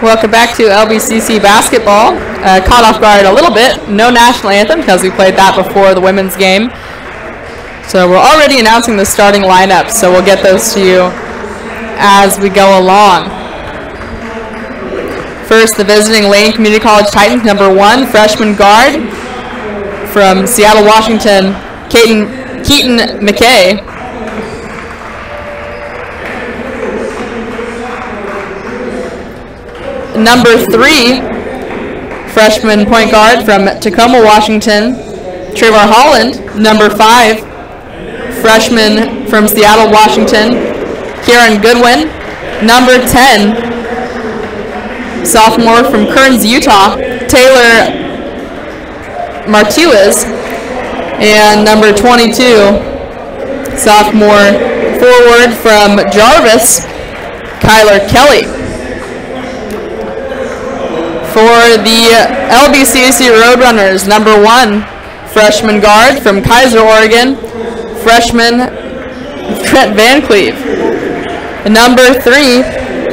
Welcome back to LBCC basketball. Caught off guard a little bit. No national anthem because we played that before the women's game. So we're already announcing the starting lineup, so we'll get those to you as we go along. First, the visiting Lane Community College Titans, number 1, freshman guard from Seattle, Washington, Keaton McKay. Number 3, freshman point guard from Tacoma, Washington, Trevor Holland. Number 5, freshman from Seattle, Washington, Kieran Goodwin. Number 10, sophomore from Kearns, Utah, Taylor Martinez. And number 22, sophomore forward from Jarvis, Kyler Kelly. For the LBCC Roadrunners, number 1, freshman guard from Kaiser, Oregon, freshman Trent Van Cleve. Number 3,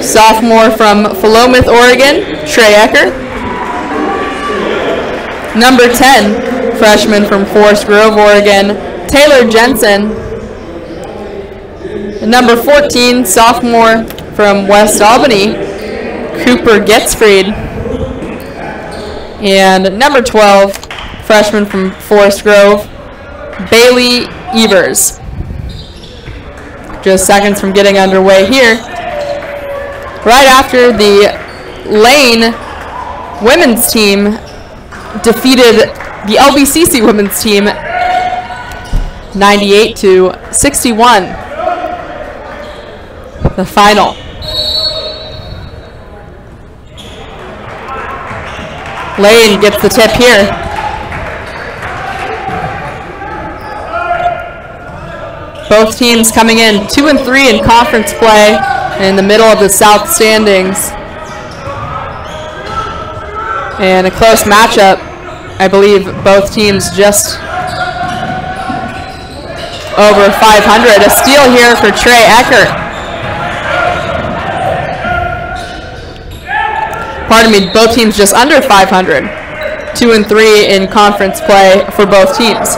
sophomore from Philomath, Oregon, Trey Ecker. Number 10, freshman from Forest Grove, Oregon, Taylor Jensen. Number 14, sophomore from West Albany, Cooper Getzfried. And number 12, freshman from Forest Grove, Bailey Evers. Just seconds from getting underway here. Right after the Lane women's team defeated the LBCC women's team 98-61. The final. Lane gets the tip here. Both teams coming in 2-3 in conference play in the middle of the South standings. And a close matchup. I believe both teams just over 500. A steal here for Trey Ecker. Pardon me, both teams just under 500. 2-3 in conference play for both teams.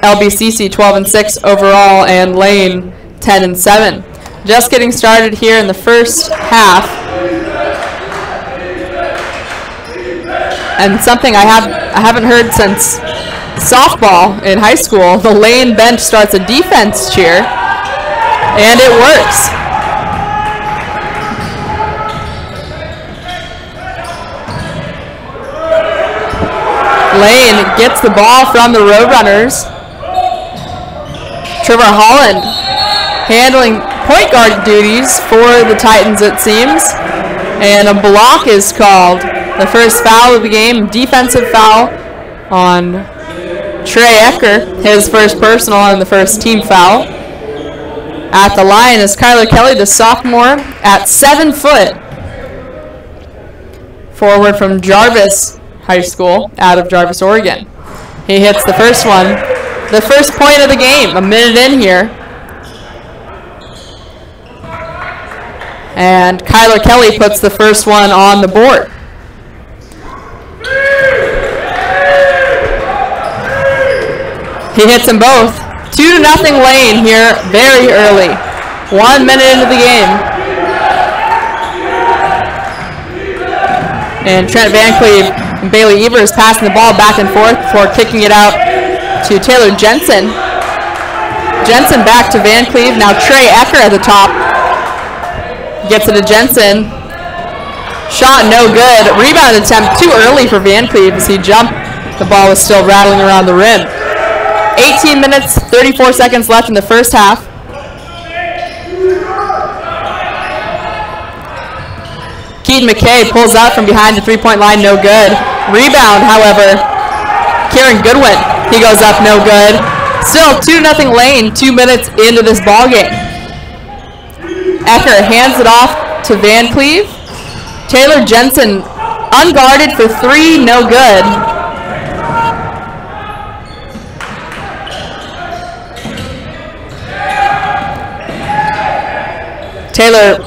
LBCC 12-6 overall and Lane 10-7. Just getting started here in the first half. And something I haven't heard since softball in high school, the Lane bench starts a defense cheer, and it works. Lane gets the ball from the Roadrunners. Trevor Holland handling point guard duties for the Titans, it seems. And a block is called. The first foul of the game, defensive foul on Trey Ecker, his first personal and the first team foul. At the line is Kyler Kelly, the sophomore, at 7 foot. Forward from Jarvis High School out of Jarvis, Oregon. He hits the first one. The first point of the game, a minute in here. And Kyler Kelly puts the first one on the board. He hits them both. 2-0 Lane here very early. 1 minute into the game. And Trent Van Cleve and Bailey Evers passing the ball back and forth before kicking it out to Taylor Jensen. Jensen back to Van Cleve. Now Trey Ecker at the top. Gets it to Jensen. Shot no good. Rebound attempt too early for Van Cleve as he jumped. The ball was still rattling around the rim. 18 minutes, 34 seconds left in the first half. Keaton McKay pulls out from behind the three-point line, no good. Rebound, however, Kieran Goodwin. He goes up, no good. Still 2-0 Lane, 2 minutes into this ball game. Ecker hands it off to Van Cleve. Taylor Jensen unguarded for 3, no good. Taylor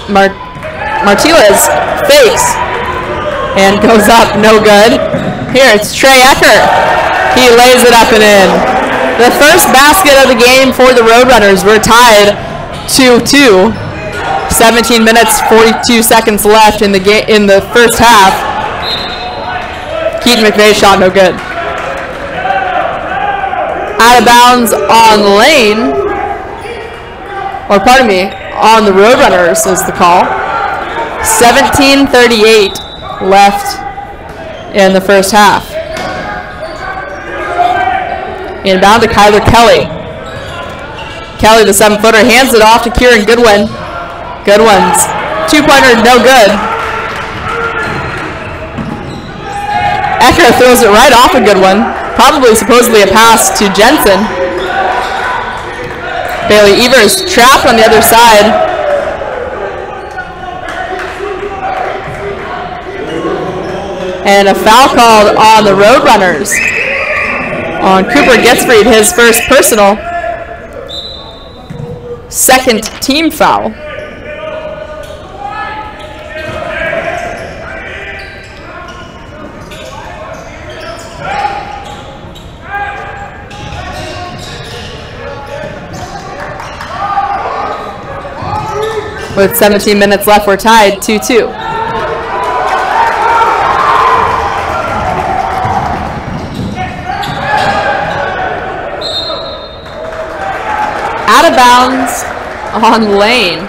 Martinez fakes and goes up, no good. Here, it's Trey Ecker. He lays it up and in. The first basket of the game for the Roadrunners. We're tied 2-2. 17 minutes, 42 seconds left in the first half. Keaton McVeigh's shot, no good. Out of bounds on Lane, or pardon me, on the Roadrunners is the call. 17:38 left in the first half. Inbound to Kyler Kelly. Kelly, the 7-footer, hands it off to Kieran Goodwin. Goodwin's two-pointer, no good. Ecker throws it right off a Goodwin. Probably supposedly a pass to Jensen. Bailey Evers trapped on the other side. And a foul called on the Roadrunners. On Cooper Getzfried, his first personal. Second team foul. With 17 minutes left, we're tied 2-2. Out of bounds on Lane.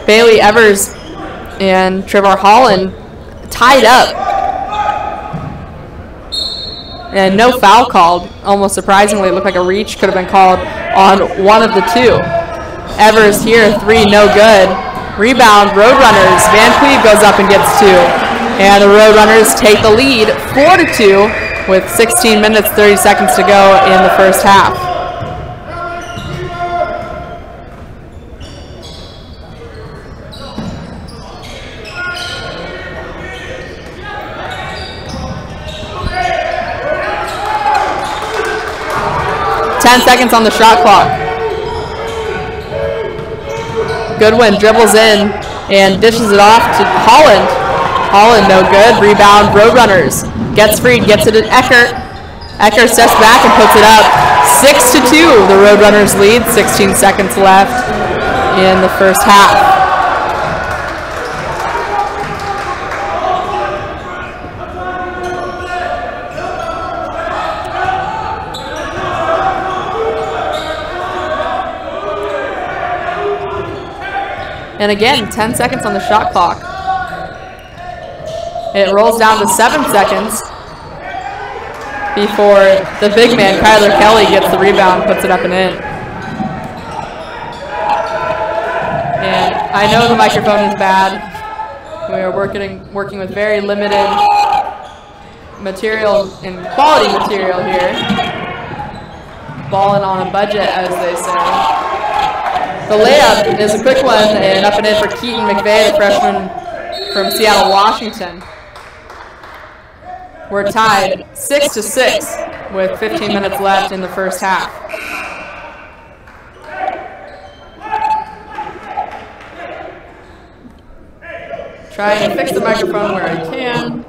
Bailey Evers and Trevor Holland tied up. And no foul called. Almost surprisingly, it looked like a reach could have been called on one of the two. Evers here, three, no good. Rebound, Roadrunners. Van Cleve goes up and gets two. And the Roadrunners take the lead, 4-2, with 16 minutes, 30 seconds to go in the first half. Ten seconds on the shot clock. Goodwin dribbles in and dishes it off to Holland. Holland, no good. Rebound, Roadrunners. Getzfried gets it to Ecker. Ecker steps back and puts it up. 6-2, the Roadrunners lead. 16 seconds left in the first half. And again, 10 seconds on the shot clock. It rolls down to 7 seconds before the big man, Kyler Kelly, gets the rebound, puts it up and in. And I know the microphone is bad. We are working with very limited material and quality material here. Balling on a budget, as they say. The layup is a quick one, and up and in for Keaton McVeigh, the freshman from Seattle, Washington. We're tied 6-6 with 15 minutes left in the first half. Trying to fix the microphone where I can.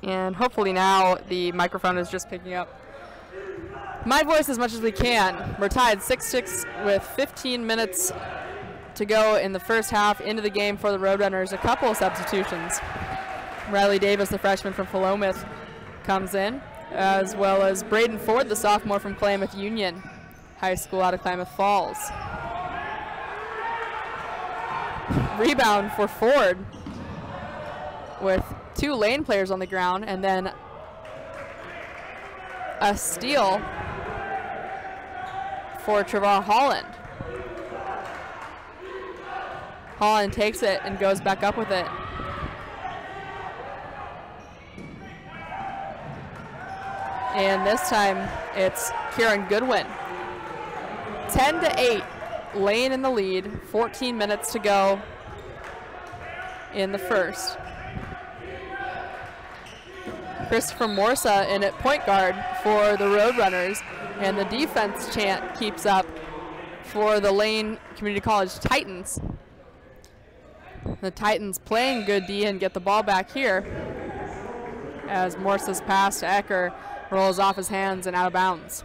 And hopefully now the microphone is just picking up my voice as much as we can. We're tied 6-6 with 15 minutes to go in the first half into the game for the Roadrunners. A couple of substitutions. Riley Davis, the freshman from Philomath, comes in, as well as Braden Ford, the sophomore from Klamath Union High School out of Klamath Falls. Rebound for Ford with 2 lane players on the ground, and then a steal for Trevor Holland. Holland takes it and goes back up with it. And this time it's Kieran Goodwin. 10-8, Lane in the lead, 14 minutes to go in the first. Christopher Morsa in at point guard for the Roadrunners, and the defense chant keeps up for the Lane Community College Titans. The Titans playing good D and get the ball back here as Morsa's pass to Ecker rolls off his hands and out of bounds.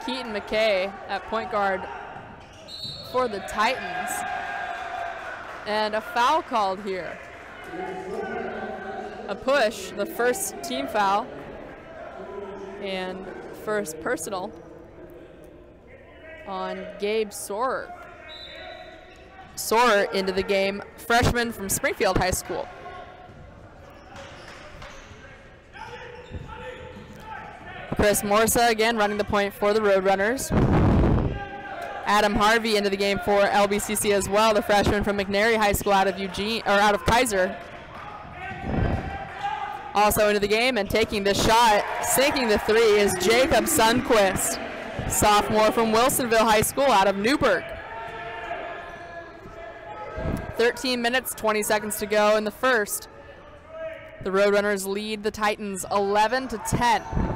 Keaton McKay at point guard for the Titans. And a foul called here. A push, the first team foul, and first personal on Gabe Sorer. Sorer into the game, freshman from Springfield High School. Chris Morsa again running the point for the Roadrunners. Adam Harvey into the game for LBCC as well, the freshman from McNary High School out of Kaiser. Also into the game and taking the shot, sinking the three, is Jacob Sundquist, sophomore from Wilsonville High School out of Newburgh. 13 minutes, 20 seconds to go in the first. The Roadrunners lead the Titans 11-10.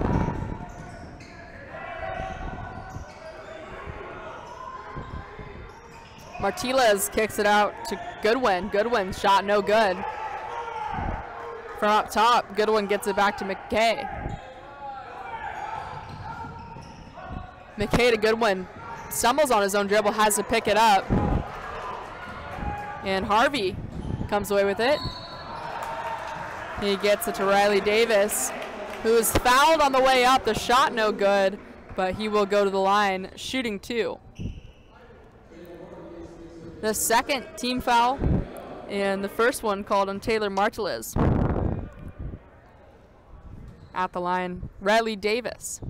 Martinez kicks it out to Goodwin. Goodwin's shot no good. From up top, Goodwin gets it back to McKay. McKay to Goodwin. Stumbles on his own dribble, has to pick it up. And Harvey comes away with it. He gets it to Riley Davis, who's fouled on the way up. The shot no good, but he will go to the line, shooting two. The second team foul, and the first one called on Taylor Martinez. At the line, Riley Davis.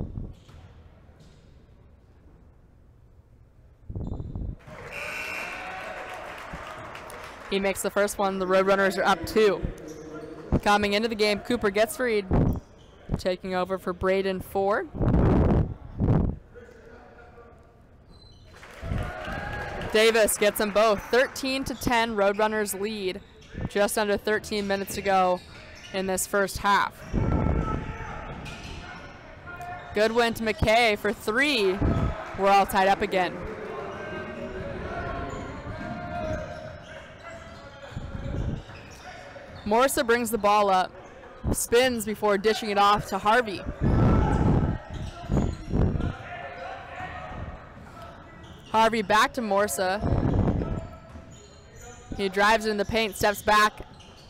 He makes the first one. The Roadrunners are up 2. Coming into the game, Cooper Getzfried taking over for Braden Ford. Davis gets them both. 13-10, Roadrunners lead. Just under 13 minutes to go in this first half. Goodwin to McKay for 3. We're all tied up again. Morsa brings the ball up, spins before dishing it off to Harvey. Harvey back to Morsa. He drives it in the paint, steps back,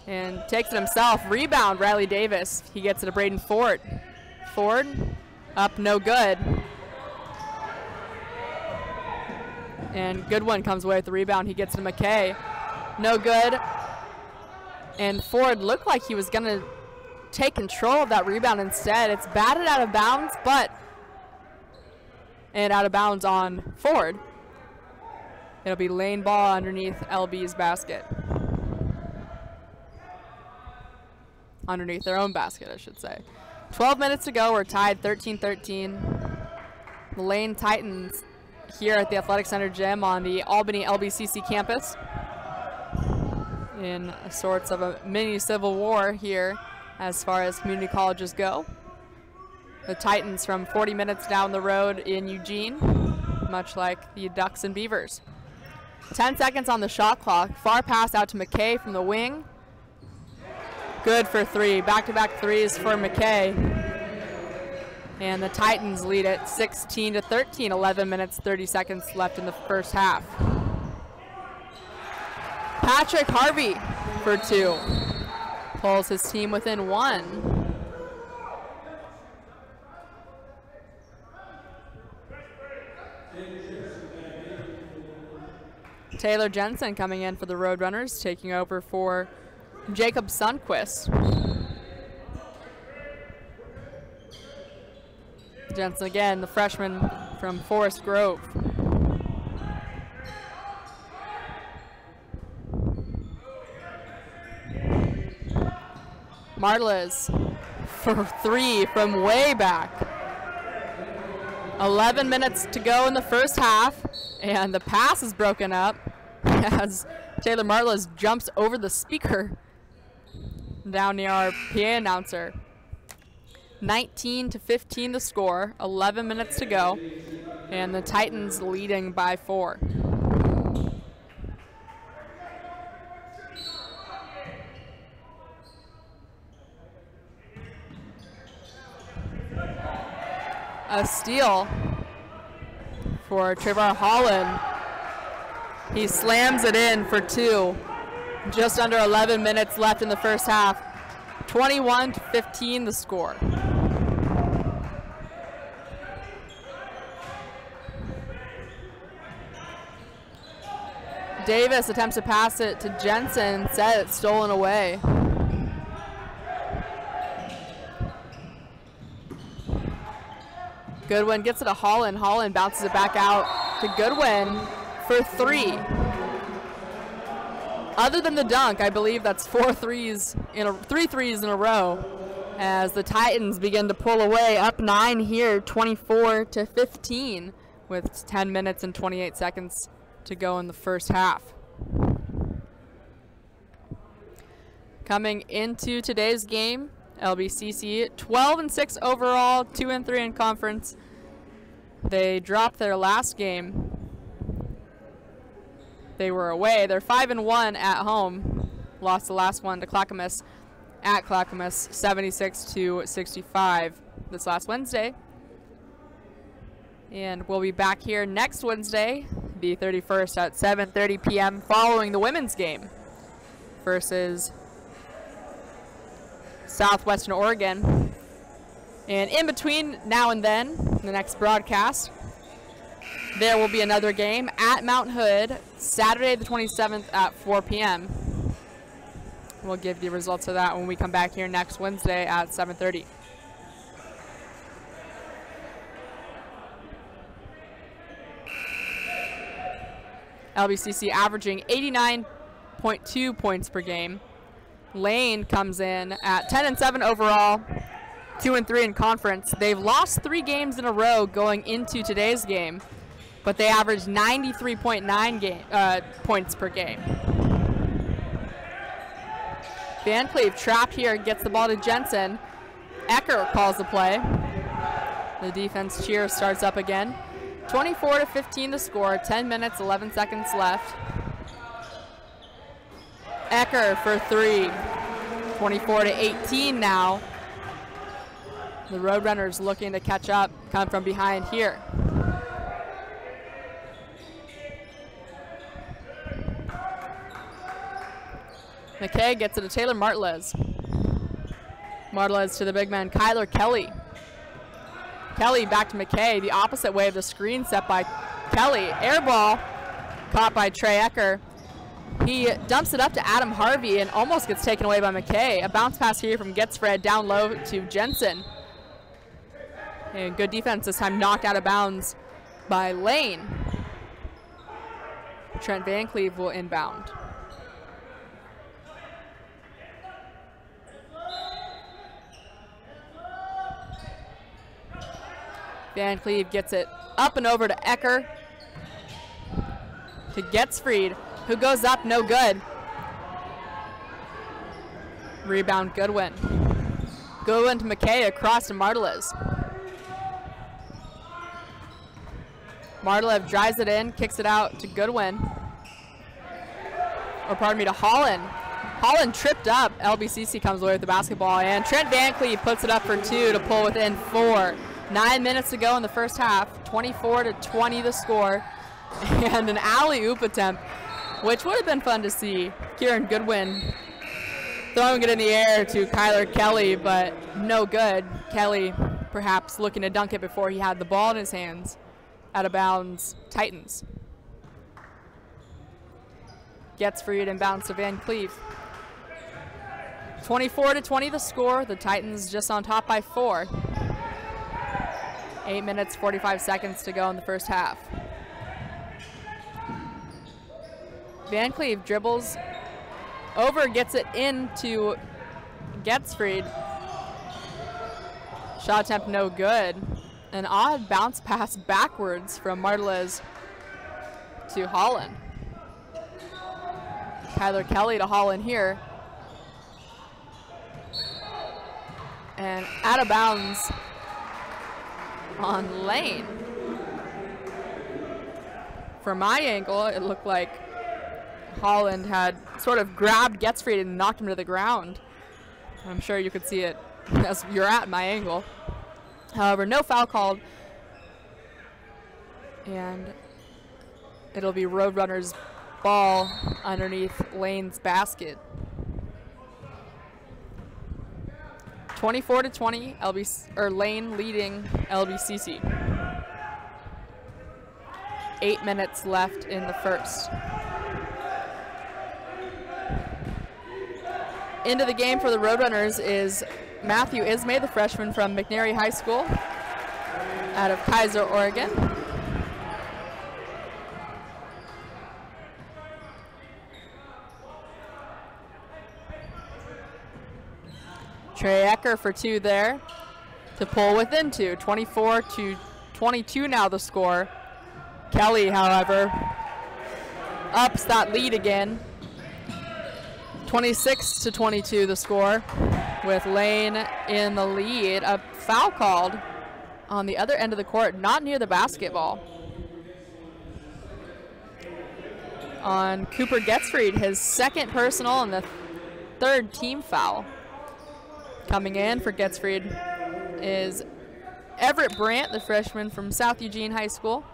and takes it himself. Rebound, Riley Davis. He gets it to Braden Ford. Ford, up, no good. And Goodwin comes away with the rebound. He gets it to McKay. No good. And Ford looked like he was going to take control of that rebound instead. It's batted out of bounds, and out of bounds on Ford. It'll be lane ball underneath LB's basket. Underneath their own basket, I should say. 12 minutes to go. We're tied 13-13. The Lane Titans here at the Athletic Center gym on the Albany LBCC campus. In sorts of a mini civil war here as far as community colleges go. The Titans from 40 minutes down the road in Eugene, much like the Ducks and Beavers. 10 seconds on the shot clock. Far pass out to McKay from the wing. Good for 3. Back-to-back threes for McKay. And the Titans lead it 16-13. 11 minutes, 30 seconds left in the first half. Patrick Harvey for 2. Pulls his team within 1. Taylor Jensen coming in for the Roadrunners, taking over for Jacob Sundquist. Jensen again, the freshman from Forest Grove. Martles for 3 from way back. 11 minutes to go in the first half, and the pass is broken up as Taylor Martles jumps over the speaker down near our PA announcer. 19-15 the score, 11 minutes to go, and the Titans leading by 4. A steal for Trayvon Holland. He slams it in for 2. Just under 11 minutes left in the first half. 21-15 the score. Davis attempts to pass it to Jensen, said it's stolen away. Goodwin gets it to Holland. Holland bounces it back out to Goodwin for 3. Other than the dunk, I believe that's 3 threes in a row as the Titans begin to pull away. Up 9 here, 24-15 with 10 minutes and 28 seconds to go in the first half. Coming into today's game, LBCC 12-6 overall, 2-3 in conference. They dropped their last game. They were away. They're 5-1 at home. Lost the last one to Clackamas at Clackamas, 76-65 this last Wednesday. And we'll be back here next Wednesday, the 31st at 7:30 p.m. following the women's game versus Southwestern Oregon. And in between now and then, the next broadcast, there will be another game at Mount Hood, Saturday the 27th at 4 p.m. We'll give the results of that when we come back here next Wednesday at 7:30. LBCC averaging 89.2 points per game. Lane comes in at 10-7 overall, 2-3 in conference. They've lost 3 games in a row going into today's game, but they averaged 93.9 points per game. Van Cleve trapped here, gets the ball to Jensen. Ecker calls the play. The defense cheer starts up again. 24-15 the score, 10 minutes, 11 seconds left. Ecker for 3, 24-18 now. The Roadrunners looking to catch up, come from behind here. McKay gets it to Taylor Martles. Martles to the big man, Kyler Kelly. Kelly back to McKay, the opposite way of the screen set by Kelly. Air ball caught by Trey Ecker. He dumps it up to Adam Harvey and almost gets taken away by McKay. A bounce pass here from Getsfred down low to Jensen. And good defense this time, knocked out of bounds by Lane. Trent Van Cleve will inbound. Van Cleve gets it up and over to Ecker. To Getsfried, who goes up, no good. Rebound Goodwin. Goodwin to McKay, across to Martles. Martlev drives it in, kicks it out to Goodwin. Or pardon me, to Holland. Holland tripped up. LBCC comes away with the basketball, and Trent Van Cleve puts it up for 2 to pull within 4. 9 minutes to go in the first half, 24-20 the score, and an alley-oop attempt, which would have been fun to see. Kieran Goodwin throwing it in the air to Kyler Kelly, but no good. Kelly perhaps looking to dunk it before he had the ball in his hands. Out of bounds, Titans. Gets freed and bounce to Van Cleve. 24-20 the score, the Titans just on top by 4. 8 minutes, 45 seconds to go in the first half. Van Cleve dribbles over, gets it into Getsfried. Shot attempt no good. An odd bounce pass backwards from Martellez to Holland. Kyler Kelly to Holland here. And out of bounds on Lane. From my angle, it looked like Holland had sort of grabbed Getsfried and knocked him to the ground. I'm sure you could see it as you're at my angle. However, no foul called. And it'll be Roadrunners' ball underneath Lane's basket. 24-20, Lane leading LBCC. 8 minutes left in the first. Into the game for the Roadrunners is Matthew Ismay, the freshman from McNary High School out of Kaiser, Oregon. Trey Ecker for 2 there to pull within 2. 24-22 now the score. Kelly, however, ups that lead again. 26-22 the score, with Lane in the lead. A foul called on the other end of the court, not near the basketball. On Cooper Getsfried, his second personal and the third team foul. Coming in for Getsfried is Everett Brandt, the freshman from South Eugene High School.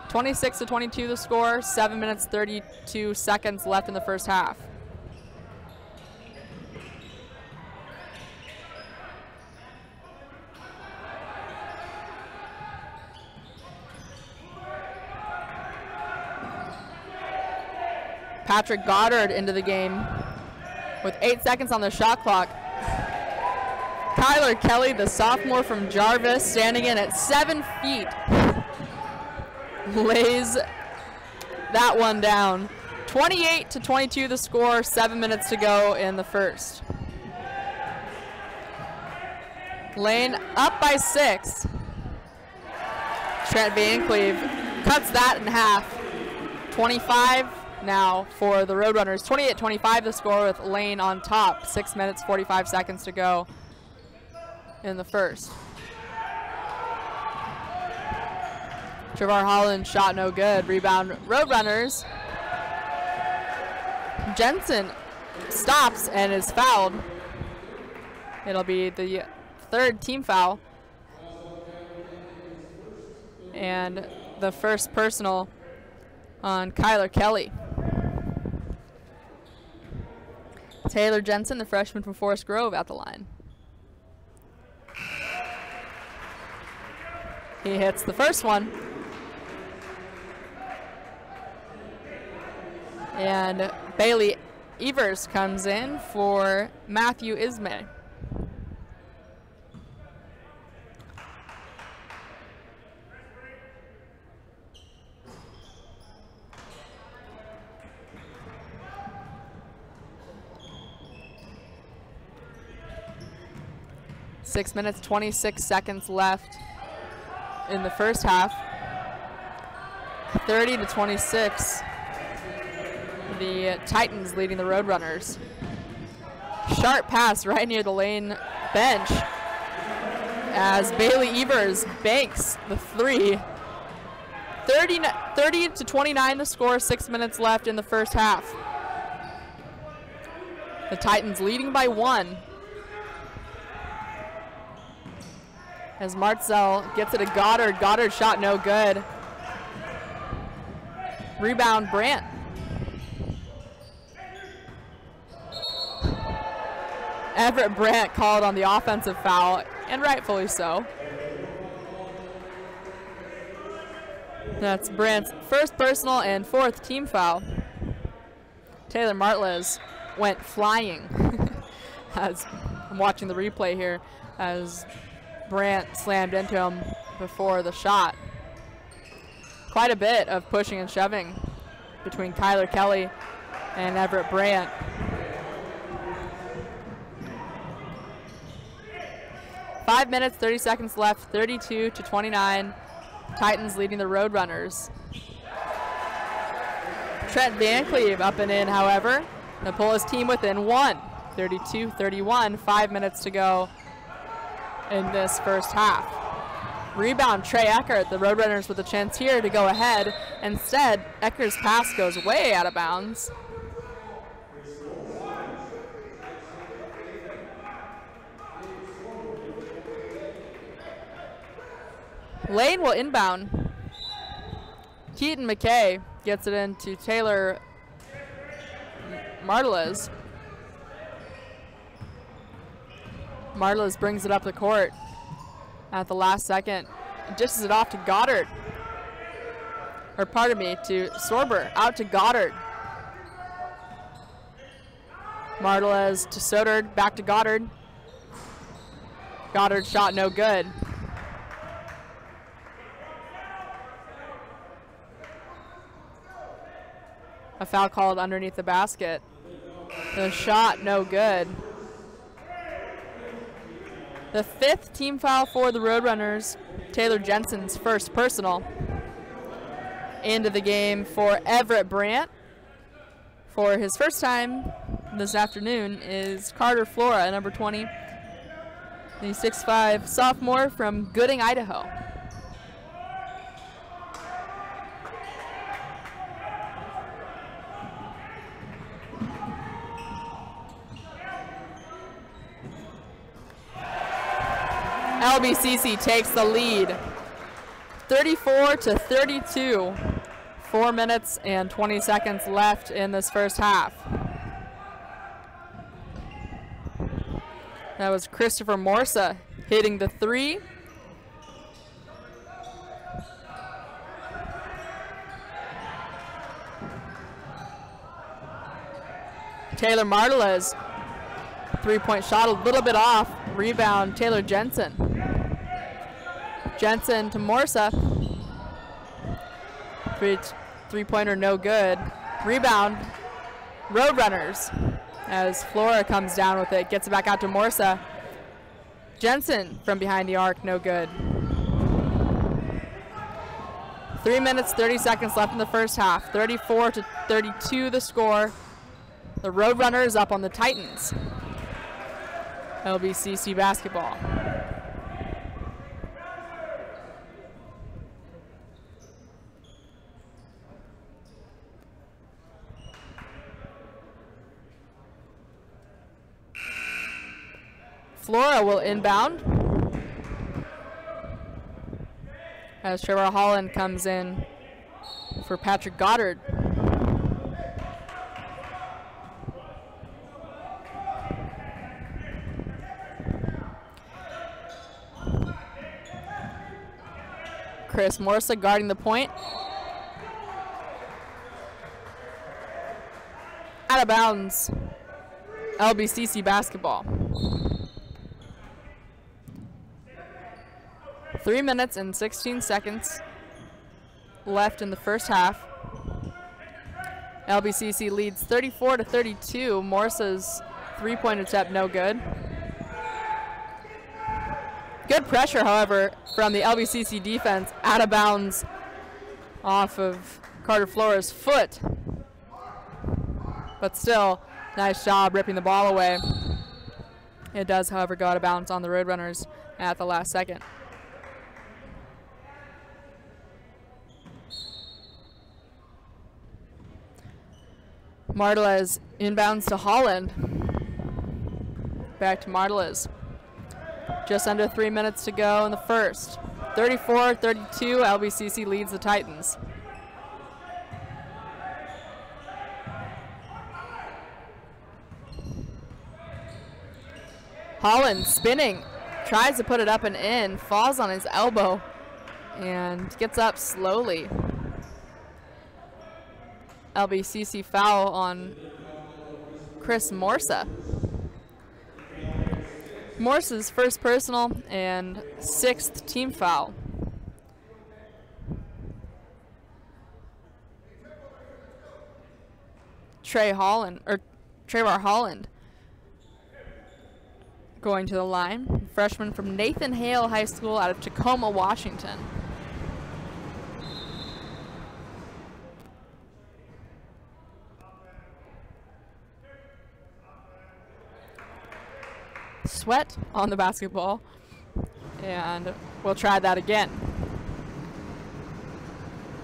26-22 the score, 7 minutes 32 seconds left in the first half. Patrick Goddard into the game with 8 seconds on the shot clock. Kyler Kelly, the sophomore from Jarvis, standing in at 7 feet. Lays that one down. 28-22 the score, 7 minutes to go in the first. Lane up by 6. Trent Van Cleve cuts that in half. 25 now for the Roadrunners. 28-25 the score, with Lane on top. 6 minutes, 45 seconds to go in the first. Trevor Holland shot no good. Rebound Roadrunners. Jensen stops and is fouled. It'll be the third team foul. And the first personal on Kyler Kelly. Taylor Jensen, the freshman from Forest Grove, at the line. He hits the first one. And Bailey Evers comes in for Matthew Ismay. Six minutes, 26 seconds left in the first half. 30-26. The Titans leading the Roadrunners. Sharp pass right near the Lane bench as Bailey Evers banks the 3. 30-29 the score, 6 minutes left in the first half. The Titans leading by 1. As Martzel gets it to Goddard. Goddard shot no good. Rebound Brandt. Everett Brandt called on the offensive foul, and rightfully so. That's Brandt's first personal and fourth team foul. Taylor Martellez went flying. As I'm watching the replay here, as Brandt slammed into him before the shot. Quite a bit of pushing and shoving between Kyler Kelly and Everett Brandt. 5 minutes, 30 seconds left, 32-29. Titans leading the Roadrunners. Trent Van Cleve up and in, however. To pull his team within 1. 32-31, 5 minutes to go in this first half. Rebound, Trey Eckert. The Roadrunners with a chance here to go ahead. Instead, Eckert's pass goes way out of bounds. Lane will inbound. Keaton McKay gets it into Taylor Marteles. Marteles brings it up the court at the last second. Dishes it off to Goddard. Or pardon me, to Sorber. Out to Goddard. Marteles to Sodard. Back to Goddard. Goddard's shot no good. A foul called underneath the basket. The shot no good. The 5th team foul for the Roadrunners. Taylor Jensen's first personal. Into the game for Everett Brandt. For his first time this afternoon is Carter Flora, number 20. The 6'5" sophomore from Gooding, Idaho. LBCC takes the lead, 34-32. 4 minutes and 20 seconds left in this first half. That was Christopher Morsa hitting the 3. Taylor Marteles, 3-point shot a little bit off. Rebound, Taylor Jensen. Jensen to Morsa. Three-pointer no good. Rebound, Roadrunners. As Flora comes down with it, gets it back out to Morsa. Jensen from behind the arc, no good. 3 minutes, 30 seconds left in the first half. 34-32 the score. The Roadrunners up on the Titans. LBCC basketball. Flora will inbound as Trevor Holland comes in for Patrick Goddard. Chris Morsa guarding the point. Out of bounds. LBCC basketball. 3 minutes and 16 seconds left in the first half. LBCC leads 34-32. Morsa's 3-point attempt no good. Good pressure, however, from the LBCC defense. Out of bounds off of Carter Flora's foot. But still, nice job ripping the ball away. It does, however, go out of bounds on the Roadrunners at the last second. Marteles inbounds to Holland. Back to Marteles. Just under 3 minutes to go in the first. 34-32, LBCC leads the Titans. Holland spinning, tries to put it up and in, falls on his elbow, and gets up slowly. LBCC foul on Chris Morsa. Morsa's first personal and 6th team foul. Trevor Holland going to the line freshman from Nathan Hale High School out of Tacoma, Washington. Sweat on the basketball, and we'll try that again.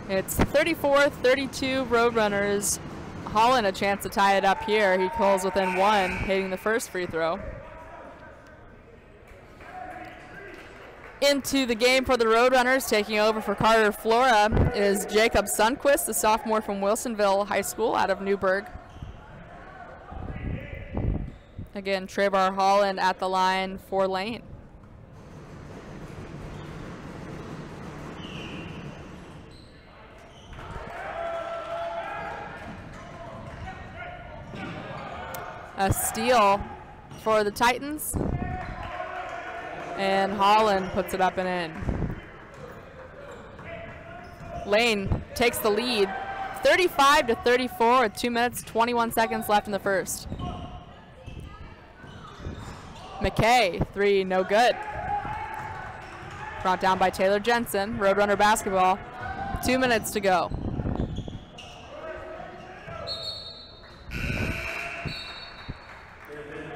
It's 34-32 Roadrunners. Holland a chance to tie it up here. He pulls within one, hitting the first free throw. Into the game for the Roadrunners, taking over for Carter Flora, is Jacob Sundquist, the sophomore from Wilsonville High School out of Newburgh. Again, Trayvon Holland at the line for Lane. A steal for the Titans. And Holland puts it up and in. Lane takes the lead, 35-34 with 2 minutes, 21 seconds left in the first. McKay, three, no good. Brought down by Taylor Jensen, Roadrunner basketball. 2 minutes to go.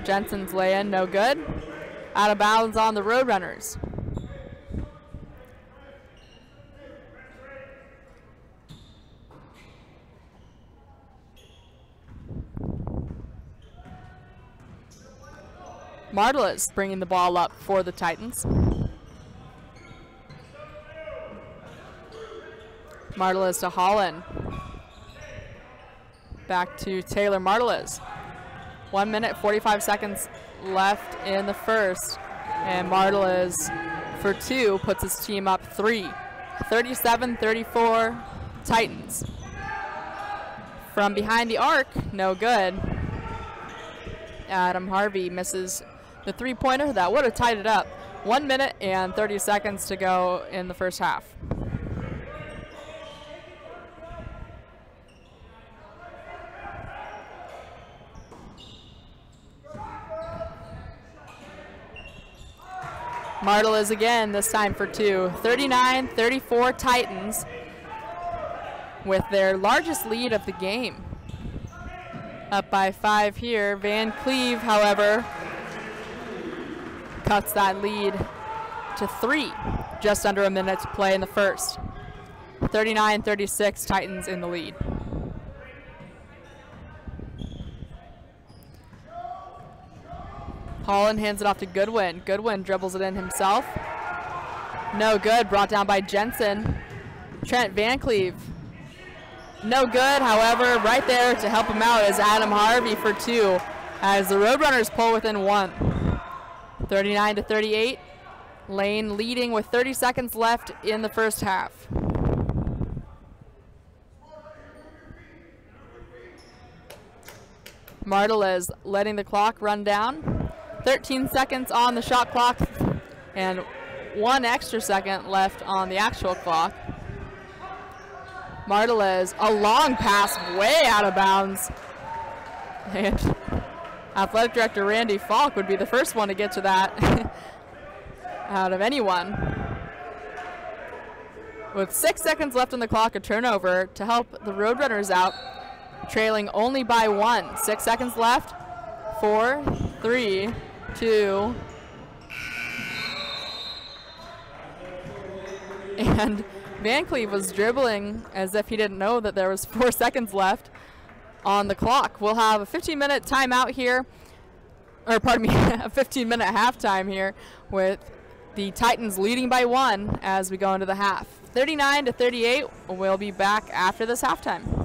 Jensen's lay-in, no good. Out of bounds on the Roadrunners. Martelis bringing the ball up for the Titans. Martelis to Holland. Back to Taylor Martelis. 1 minute, 45 seconds left in the first. And Martelis for two puts his team up three. 37-34 Titans. From behind the arc, no good. Adam Harvey misses the three-pointer. That would have tied it up. 1 minute and 30 seconds to go in the first half. Martelis again, this time for two. 39-34 Titans with their largest lead of the game. Up by 5 here. Van Cleve, however, cuts that lead to 3. Just under a minute to play in the first. 39-36 Titans in the lead. Holland hands it off to Goodwin. Goodwin dribbles it in himself. No good, brought down by Jensen. Trent Van Cleve. No good, however, right there to help him out is Adam Harvey for two as the Roadrunners pull within 1. 39-38. Lane leading with 30 seconds left in the first half. Martelis letting the clock run down. 13 seconds on the shot clock and 1 extra second left on the actual clock. Martelis, a long pass way out of bounds. And Athletic Director Randy Falk would be the first one to get to that out of anyone. With 6 seconds left on the clock, a turnover to help the Roadrunners out, trailing only by 1. 6 seconds left. 4, 3, 2. And Van Cleve was dribbling as if he didn't know that there was 4 seconds left on the clock. We'll have a 15-minute timeout here, or pardon me, a 15-minute halftime here with the Titans leading by 1 as we go into the half. 39-38, we'll be back after this halftime.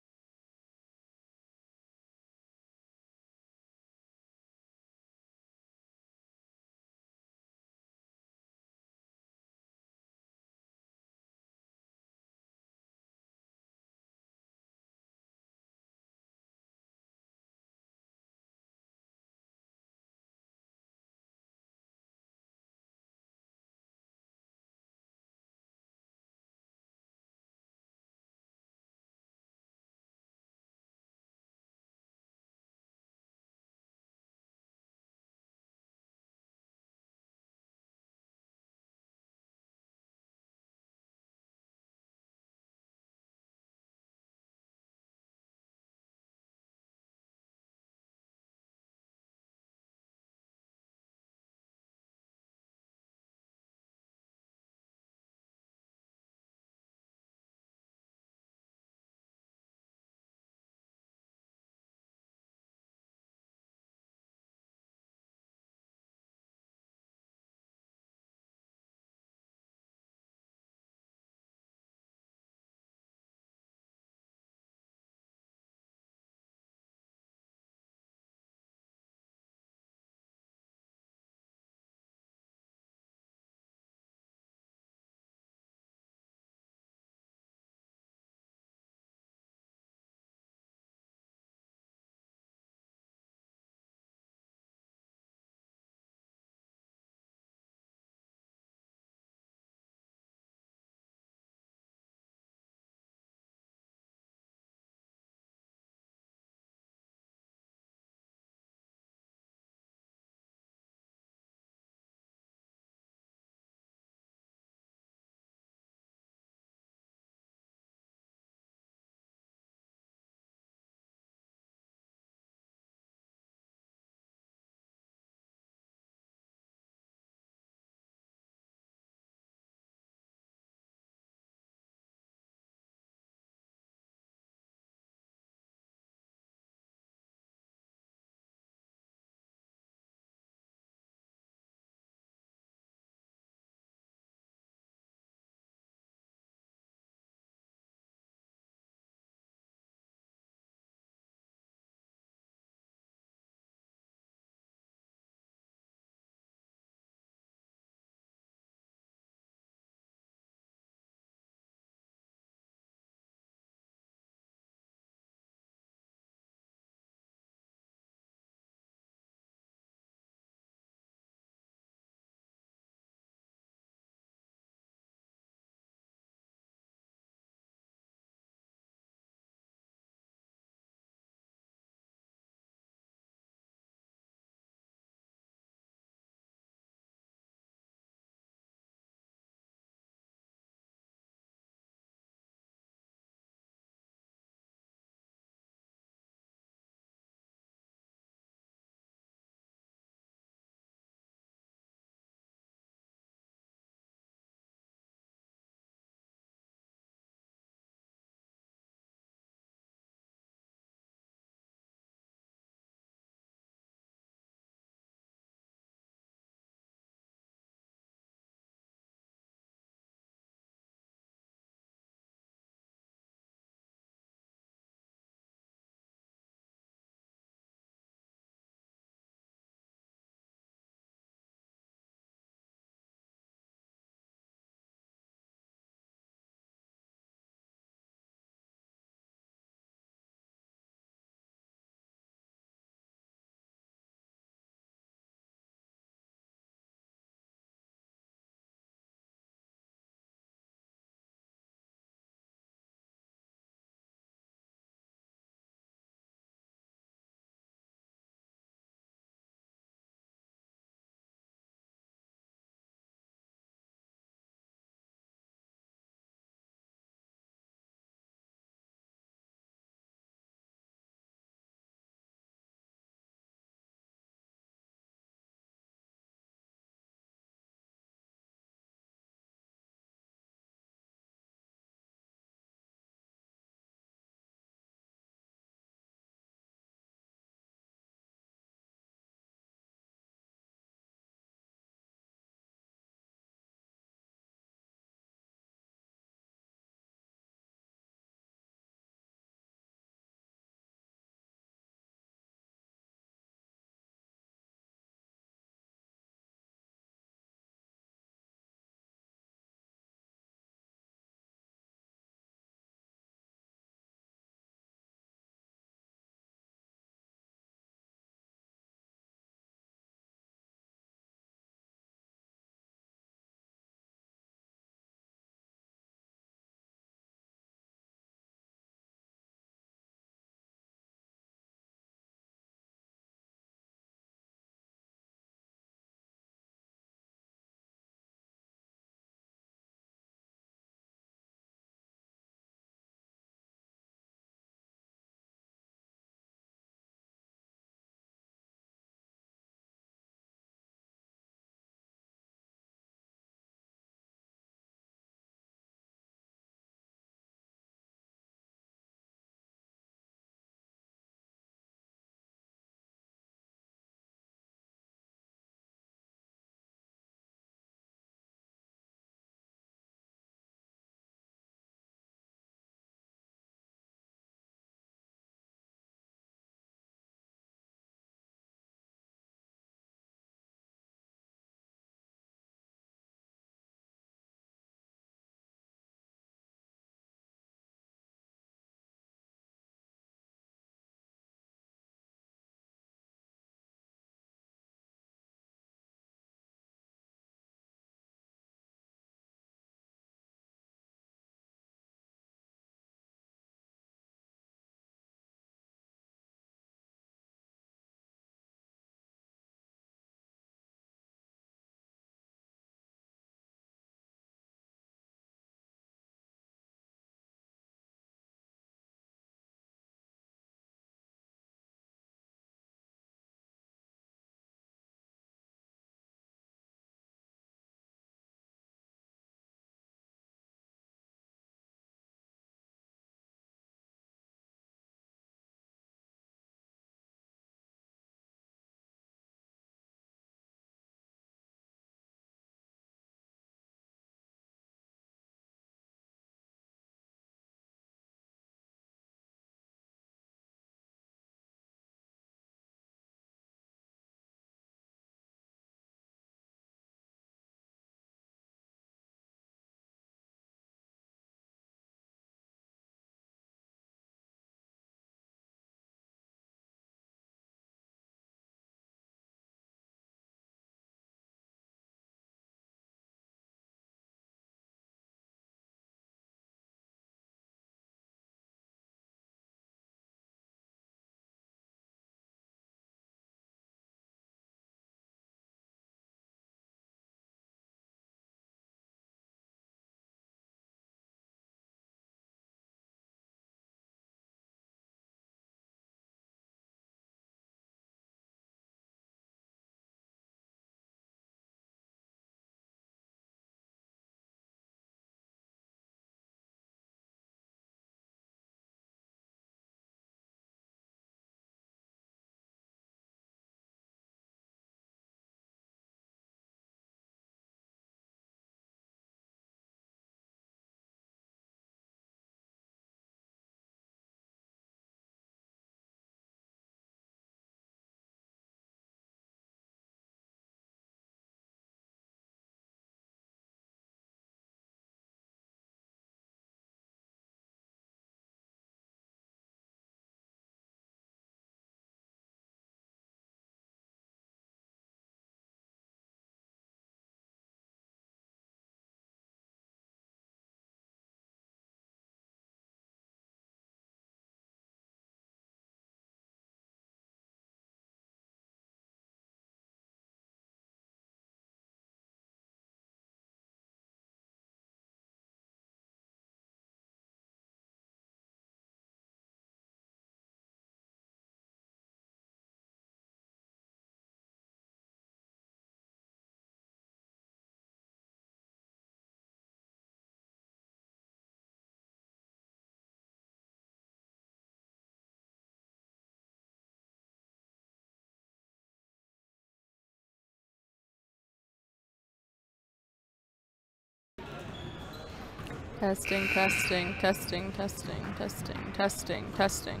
Testing, testing, testing, testing, testing, testing, testing.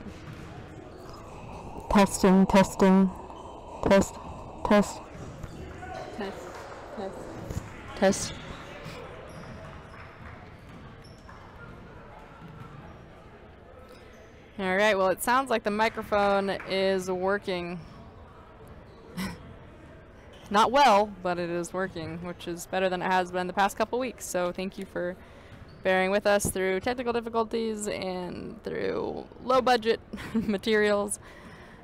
Testing, testing, test, test, test, test, test. All right, well, it sounds like the microphone is working. Not well, but it is working, which is better than it has been the past couple weeks. So thank you for bearing with us through technical difficulties and through low budget materials.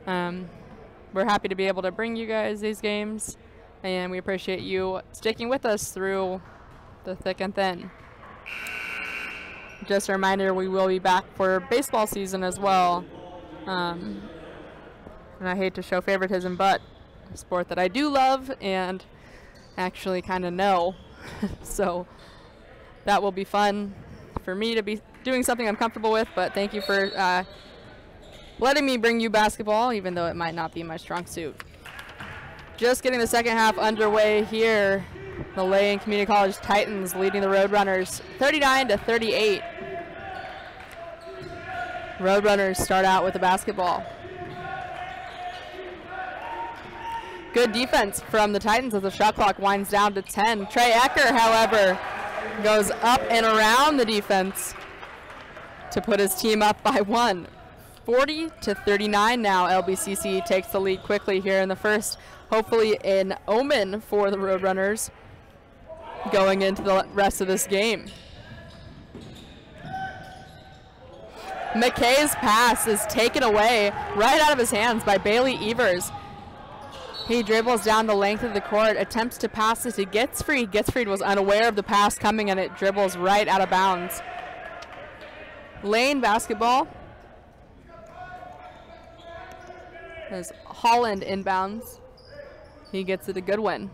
We're happy to be able to bring you guys these games, and we appreciate you sticking with us through the thick and thin. Just a reminder, we will be back for baseball season as well. And I hate to show favoritism, but a sport that I do love and actually kind of know. So that will be fun for me to be doing something I'm comfortable with, but thank you for letting me bring you basketball, even though it might not be my strong suit. Just getting the second half underway here. The Lane Community College Titans leading the Roadrunners 39-38. Roadrunners start out with the basketball. Good defense from the Titans as the shot clock winds down to 10. Trey Ecker, however, goes up and around the defense to put his team up by 1. 40-39 now. LBCC takes the lead quickly here in the first. Hopefully an omen for the Roadrunners going into the rest of this game. McKay's pass is taken away right out of his hands by Bailey Evers. He dribbles down the length of the court, attempts to pass it to Getsfried. Getsfried was unaware of the pass coming, and it dribbles right out of bounds. Lane basketball. There's Holland inbounds. He gets it a good win.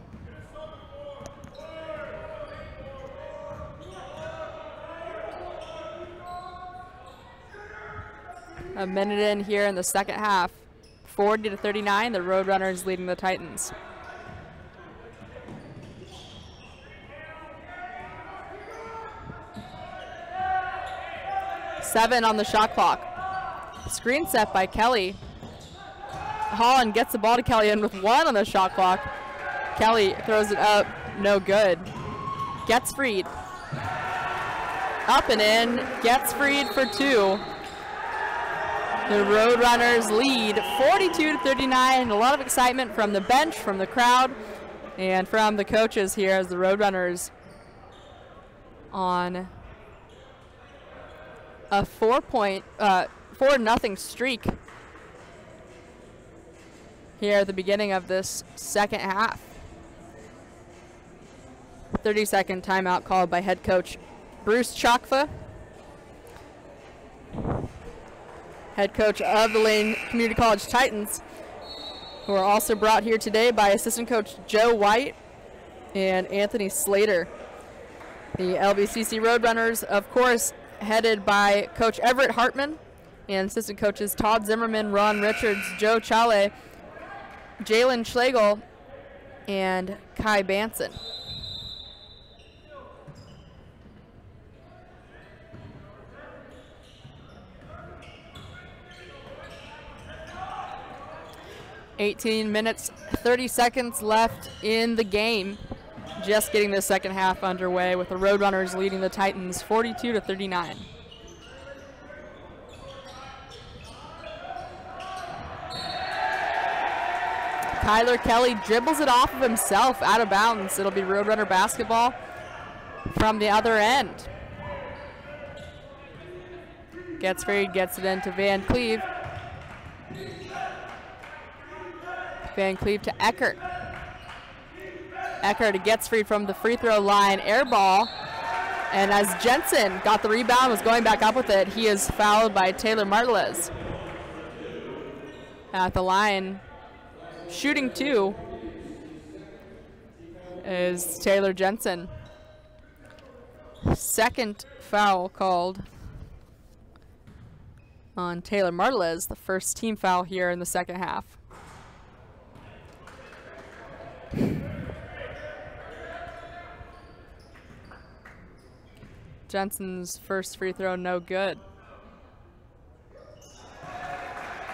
A minute in here in the second half. 40-39, the Roadrunners leading the Titans. Seven on the shot clock. Screen set by Kelly. Holland gets the ball to Kelly, and with 1 on the shot clock, Kelly throws it up, no good. Getsfried. Up and in, Getsfried for 2. The Roadrunners lead 42-39. A lot of excitement from the bench, from the crowd, and from the coaches here as the Roadrunners on a 4-0 streak here at the beginning of this second half. 30-second timeout called by head coach Bruce Chakfa, head coach of the Lane Community College Titans, who are also brought here today by assistant coach Joe White and Anthony Slater. The LBCC Roadrunners, of course, headed by Coach Everett Hartman and assistant coaches Todd Zimmerman, Ron Richards, Joe Chale, Jalen Schlegel, and Kai Banson. $18 minutes, 30 seconds left in the game. Just getting the second half underway with the Roadrunners leading the Titans 42-39. Kyler Kelly dribbles it off of himself out of bounds. It'll be Roadrunner basketball from the other end. Getsfried gets it into Van Cleve. Van Cleve to Eckert. Eckert gets free from the free throw line, air ball. And as Jensen got the rebound, was going back up with it, he is fouled by Taylor Martellez. At the line, shooting 2 is Taylor Jensen. Second foul called on Taylor Martellez, the first team foul here in the second half. Jensen's first free throw, no good.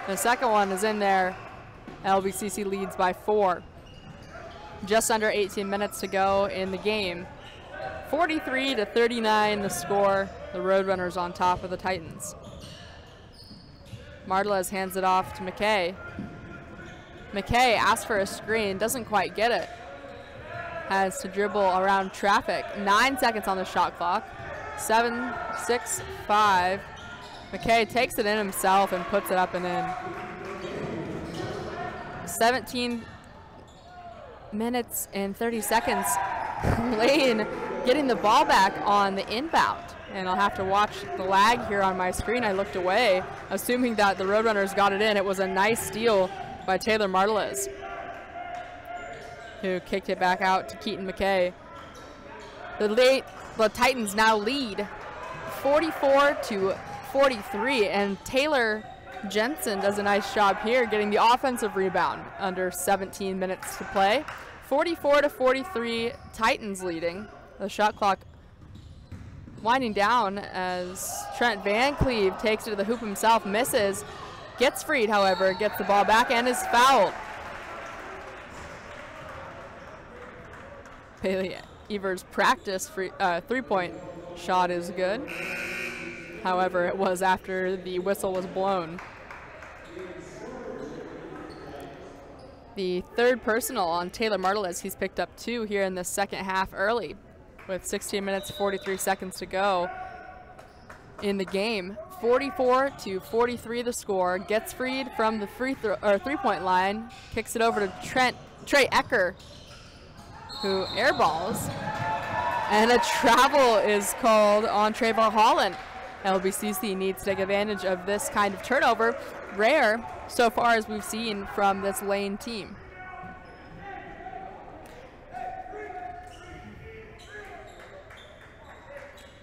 The second one is in there. LBCC leads by 4. Just under 18 minutes to go in the game. 43-39 the score. The Roadrunners on top of the Titans. Martelez hands it off to McKay. McKay asks for a screen, doesn't quite get it. Has to dribble around traffic. 9 seconds on the shot clock. 7, 6, 5. McKay takes it in himself and puts it up and in. 17 minutes and 30 seconds. Lane getting the ball back on the inbound. And I'll have to watch the lag here on my screen. I looked away, assuming that the Roadrunners got it in. It was a nice steal by Taylor Martelez, who kicked it back out to Keaton McKay. The Titans now lead 44-43, and Taylor Jensen does a nice job here getting the offensive rebound under 17 minutes to play. 44-43, Titans leading. The shot clock winding down as Trent Van Cleve takes it to the hoop himself, misses, gets freed, however, gets the ball back and is fouled. Bailey Evers' practice three-point shot is good. However, it was after the whistle was blown. The third personal on Taylor Martelez. He's picked up 2 here in the second half early with 16 minutes, 43 seconds to go in the game. 44-43 the score. Gets freed from the three-point line. Kicks it over to Trey Ecker, who airballs. And a travel is called on Trayvon Holland. LBCC needs to take advantage of this kind of turnover. Rare so far as we've seen from this Lane team.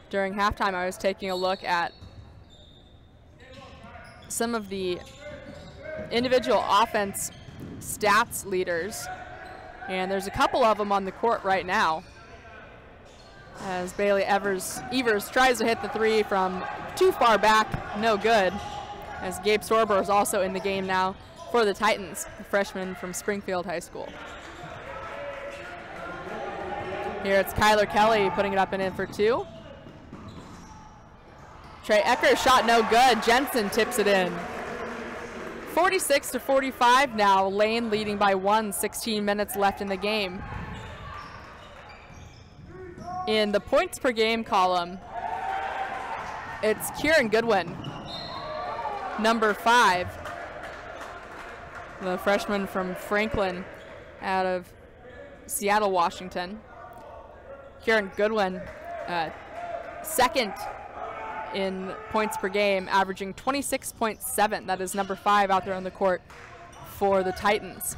During halftime, I was taking a look at some of the individual offense stats leaders, and there's a couple of them on the court right now. As Bailey Evers tries to hit the 3 from too far back, no good. As Gabe Sorber is also in the game now for the Titans, the freshman from Springfield High School. Here it's Kyler Kelly putting it up and in for 2. Trey Ecker shot no good. Jensen tips it in. 46-45 now. Lane leading by 1. 16 minutes left in the game. In the points per game column, it's Kieran Goodwin, number 5, the freshman from Franklin out of Seattle, Washington. Kieran Goodwin, second in points per game, averaging 26.7. That is number 5 out there on the court for the Titans.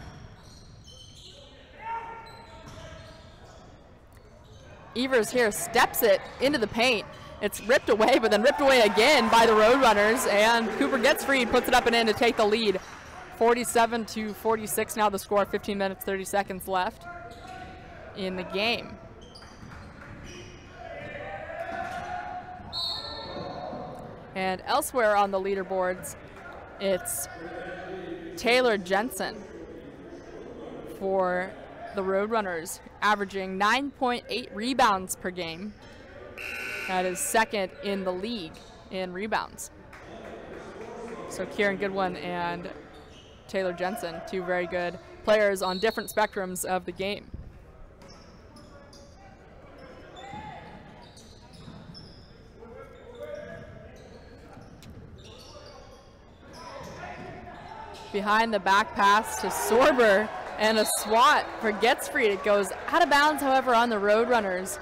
Evers here steps it into the paint. It's ripped away, but then ripped away again by the Roadrunners, and Cooper gets free, puts it up and in to take the lead. 47-46 now the score, 15 minutes, 30 seconds left in the game. And elsewhere on the leaderboards, it's Taylor Jensen for the Roadrunners, averaging 9.8 rebounds per game. That is second in the league in rebounds. So Kieran Goodwin and Taylor Jensen, 2 very good players on different spectrums of the game. Behind the back pass to Sorber, and a swat for Gets Freed. It goes out of bounds, however, on the Roadrunners.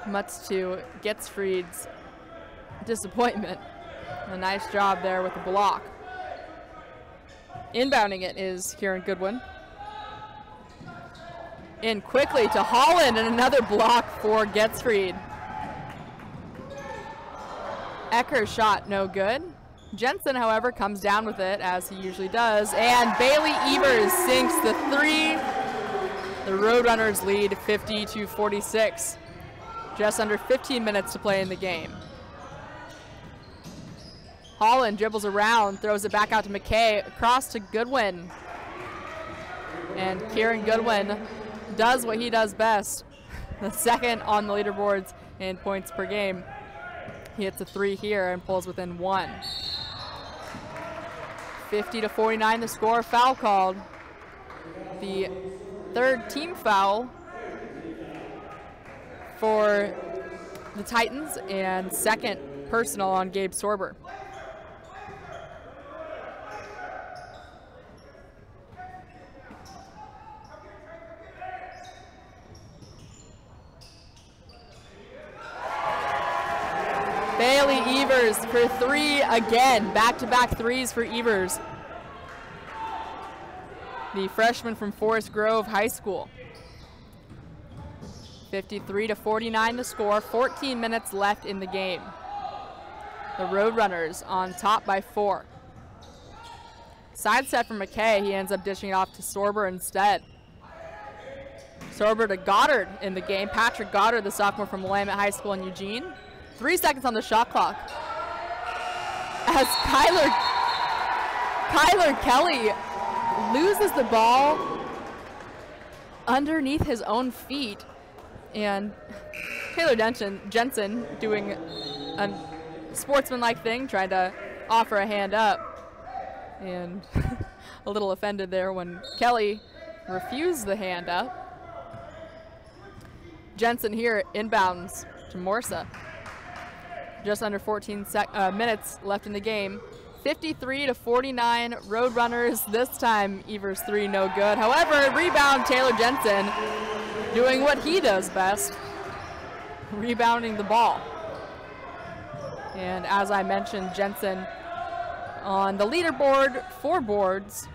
Much to Gets Freed's disappointment. A nice job there with the block. Inbounding it is Kieran Goodwin. In quickly to Holland, and another block for Gets Freed. Ecker's shot no good. Jensen, however, comes down with it, as he usually does, and Bailey Evers sinks the 3. The The Roadrunners lead 50-46. Just under 15 minutes to play in the game. Holland dribbles around, throws it back out to McKay, across to Goodwin. And Kieran Goodwin does what he does best. The second on the leaderboards in points per game. He hits a 3 here and pulls within 1. 50-49 the score, foul called. The third team foul for the Titans and second personal on Gabe Sorber. Bailey Evers for 3 again. Back-to-back threes for Evers. The freshman from Forest Grove High School. 53-49 the score. 14 minutes left in the game. The Roadrunners on top by 4. Side set from McKay. He ends up dishing it off to Sorber instead. Sorber to Goddard in the game. Patrick Goddard, the sophomore from Willamette High School in Eugene. 3 seconds on the shot clock. As Kyler Kelly loses the ball underneath his own feet. And Taylor Jensen doing a sportsmanlike thing, trying to offer a hand up. And a little offended there when Kelly refused the hand up. Jensen here inbounds to Morsa. Just under 14 minutes left in the game. 53-49 Roadrunners. This time Evers 3 no good. However, rebound Taylor Jensen doing what he does best, rebounding the ball. And as I mentioned, Jensen on the leaderboard, 4 boards,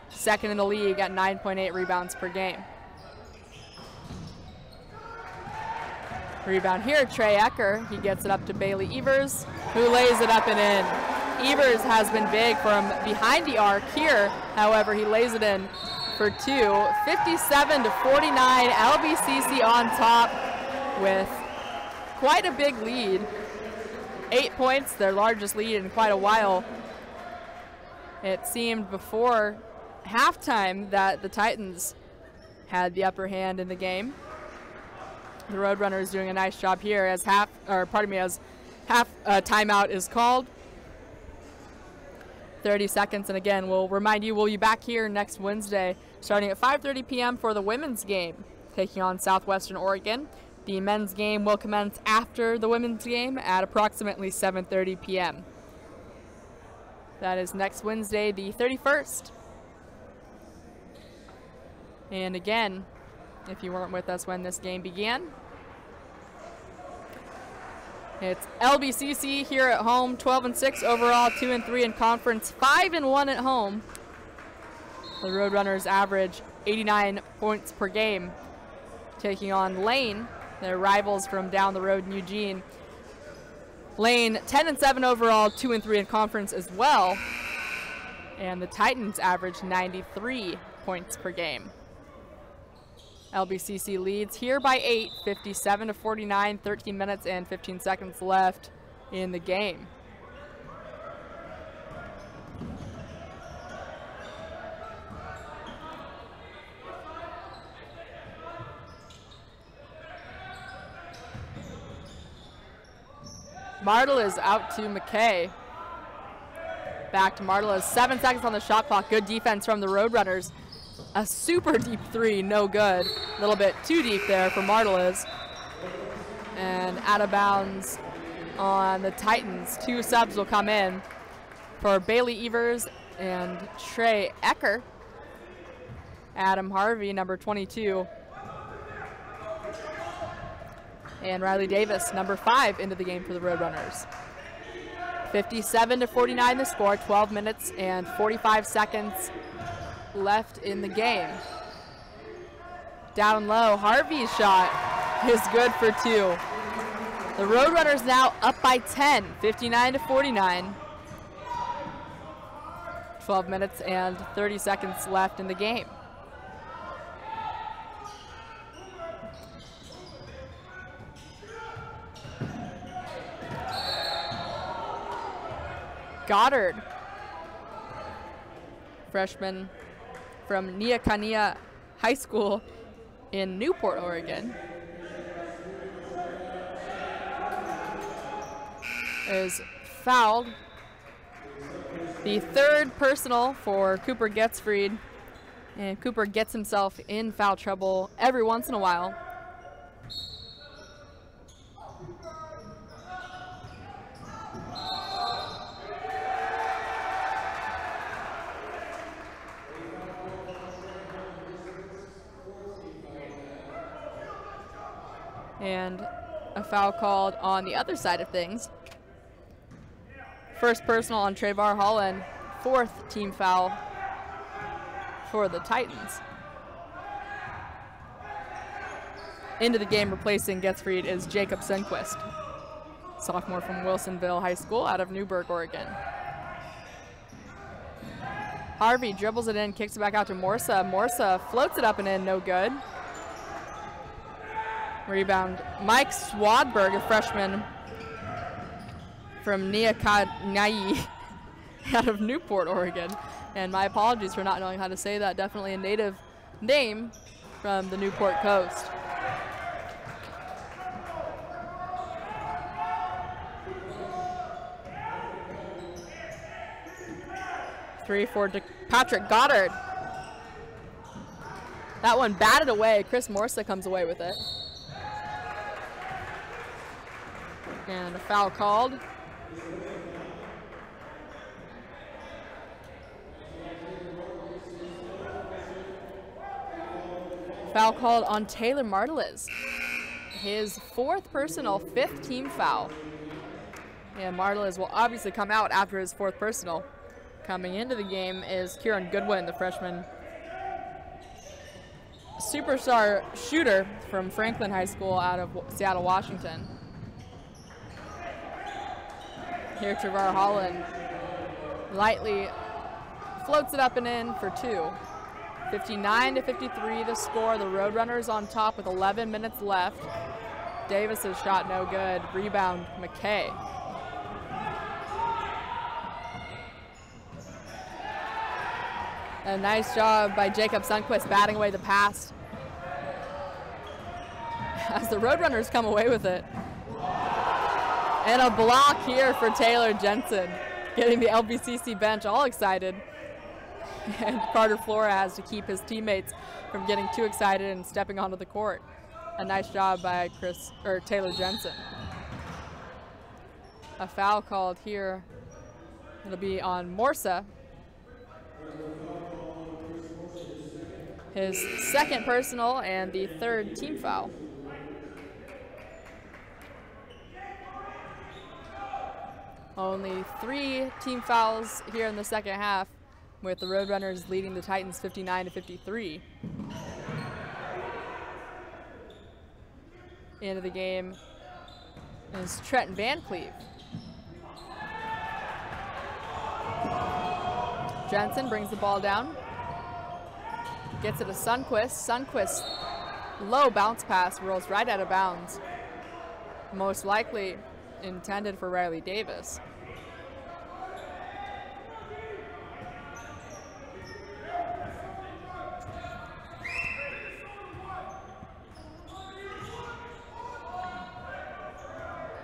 second in the league at 9.8 rebounds per game. Rebound here, Trey Ecker. He gets it up to Bailey Evers, who lays it up and in. Evers has been big from behind the arc here. However, he lays it in for 2. 57-49, LBCC on top with quite a big lead. 8 points, their largest lead in quite a while. It seemed before halftime that the Titans had the upper hand in the game. The Roadrunners doing a nice job here as half timeout is called. 30 seconds, and again, we'll remind you, we'll be back here next Wednesday starting at 5:30 p.m. for the women's game, taking on Southwestern Oregon. The men's game will commence after the women's game at approximately 7:30 p.m. That is next Wednesday, the 31st. And again, if you weren't with us when this game began, it's LBCC here at home, 12-6 overall, 2-3 in conference, 5-1 at home. The Roadrunners average 89 points per game, taking on Lane, their rivals from down the road in Eugene. Lane 10-7 overall, 2-3 in conference as well, and the Titans average 93 points per game. LBCC leads here by 8, 57-49, 13 minutes and 15 seconds left in the game. Martle is out to McKay. Back to Martle. 7 seconds on the shot clock. Good defense from the Roadrunners. A super deep 3, no good. A little bit too deep there for Martelis. And out of bounds on the Titans. 2 subs will come in for Bailey Evers and Trey Ecker. Adam Harvey, number 22. And Riley Davis, number 5, into the game for the Roadrunners. 57-49 the score, 12 minutes and 45 seconds left in the game. Down low, Harvey's shot is good for 2. The Roadrunners now up by 10, 59-49. 12 minutes and 30 seconds left in the game. Goddard, freshman from Neakania High School in Newport, Oregon, is fouled. The third personal for Cooper Getzfried, and Cooper gets himself in foul trouble every once in a while. And a foul called on the other side of things. First personal on Travar Holland, fourth team foul for the Titans. Into the game replacing Getzfried is Jacob Sundquist, sophomore from Wilsonville High School out of Newburgh, Oregon. Harvey dribbles it in, kicks it back out to Morsa. Morsa floats it up and in, no good. Rebound, Mike Swadberg, a freshman from Neakanayi out of Newport, Oregon. And my apologies for not knowing how to say that. Definitely a native name from the Newport coast. Three for Patrick Goddard. That one batted away. Chris Morsa comes away with it. And a foul called. Foul called on Taylor Marteliz. His fourth personal, fifth team foul. And Marteliz will obviously come out after his fourth personal. Coming into the game is Kieran Goodwin, the freshman superstar shooter from Franklin High School out of Seattle, Washington. Here Travar Holland lightly floats it up and in for two. 59-53 the score. The Roadrunners on top with 11 minutes left. Davis's shot no good. Rebound McKay. A nice job by Jacob Sundquist batting away the pass as the Roadrunners come away with it. And a block here for Taylor Jensen, getting the LBCC bench all excited. And Carter Flora has to keep his teammates from getting too excited and stepping onto the court. A nice job by Taylor Jensen. A foul called here. It'll be on Morsa. His second personal and the third team foul. Only 3 team fouls here in the second half, with the Roadrunners leading the Titans 59-53. Into the game is Trenton Van Cleve. Jensen brings the ball down. Gets it to Sundquist. Sundquist, low bounce pass, rolls right out of bounds. Most likely intended for Riley Davis.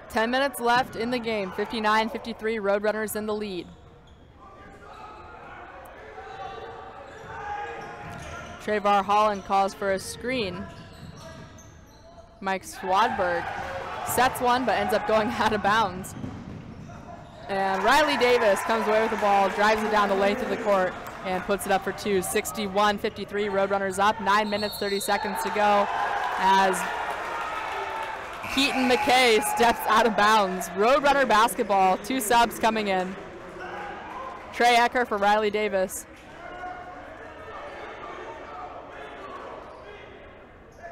Ten minutes left in the game. 59-53, Roadrunners in the lead. Travar Holland calls for a screen. Mike Swadberg sets one but ends up going out of bounds. And Riley Davis comes away with the ball, drives it down the length of the court, and puts it up for two. 61-53, Roadrunners up. 9 minutes, 30 seconds to go as Keaton McKay steps out of bounds. Roadrunner basketball, 2 subs coming in. Trey Ecker for Riley Davis.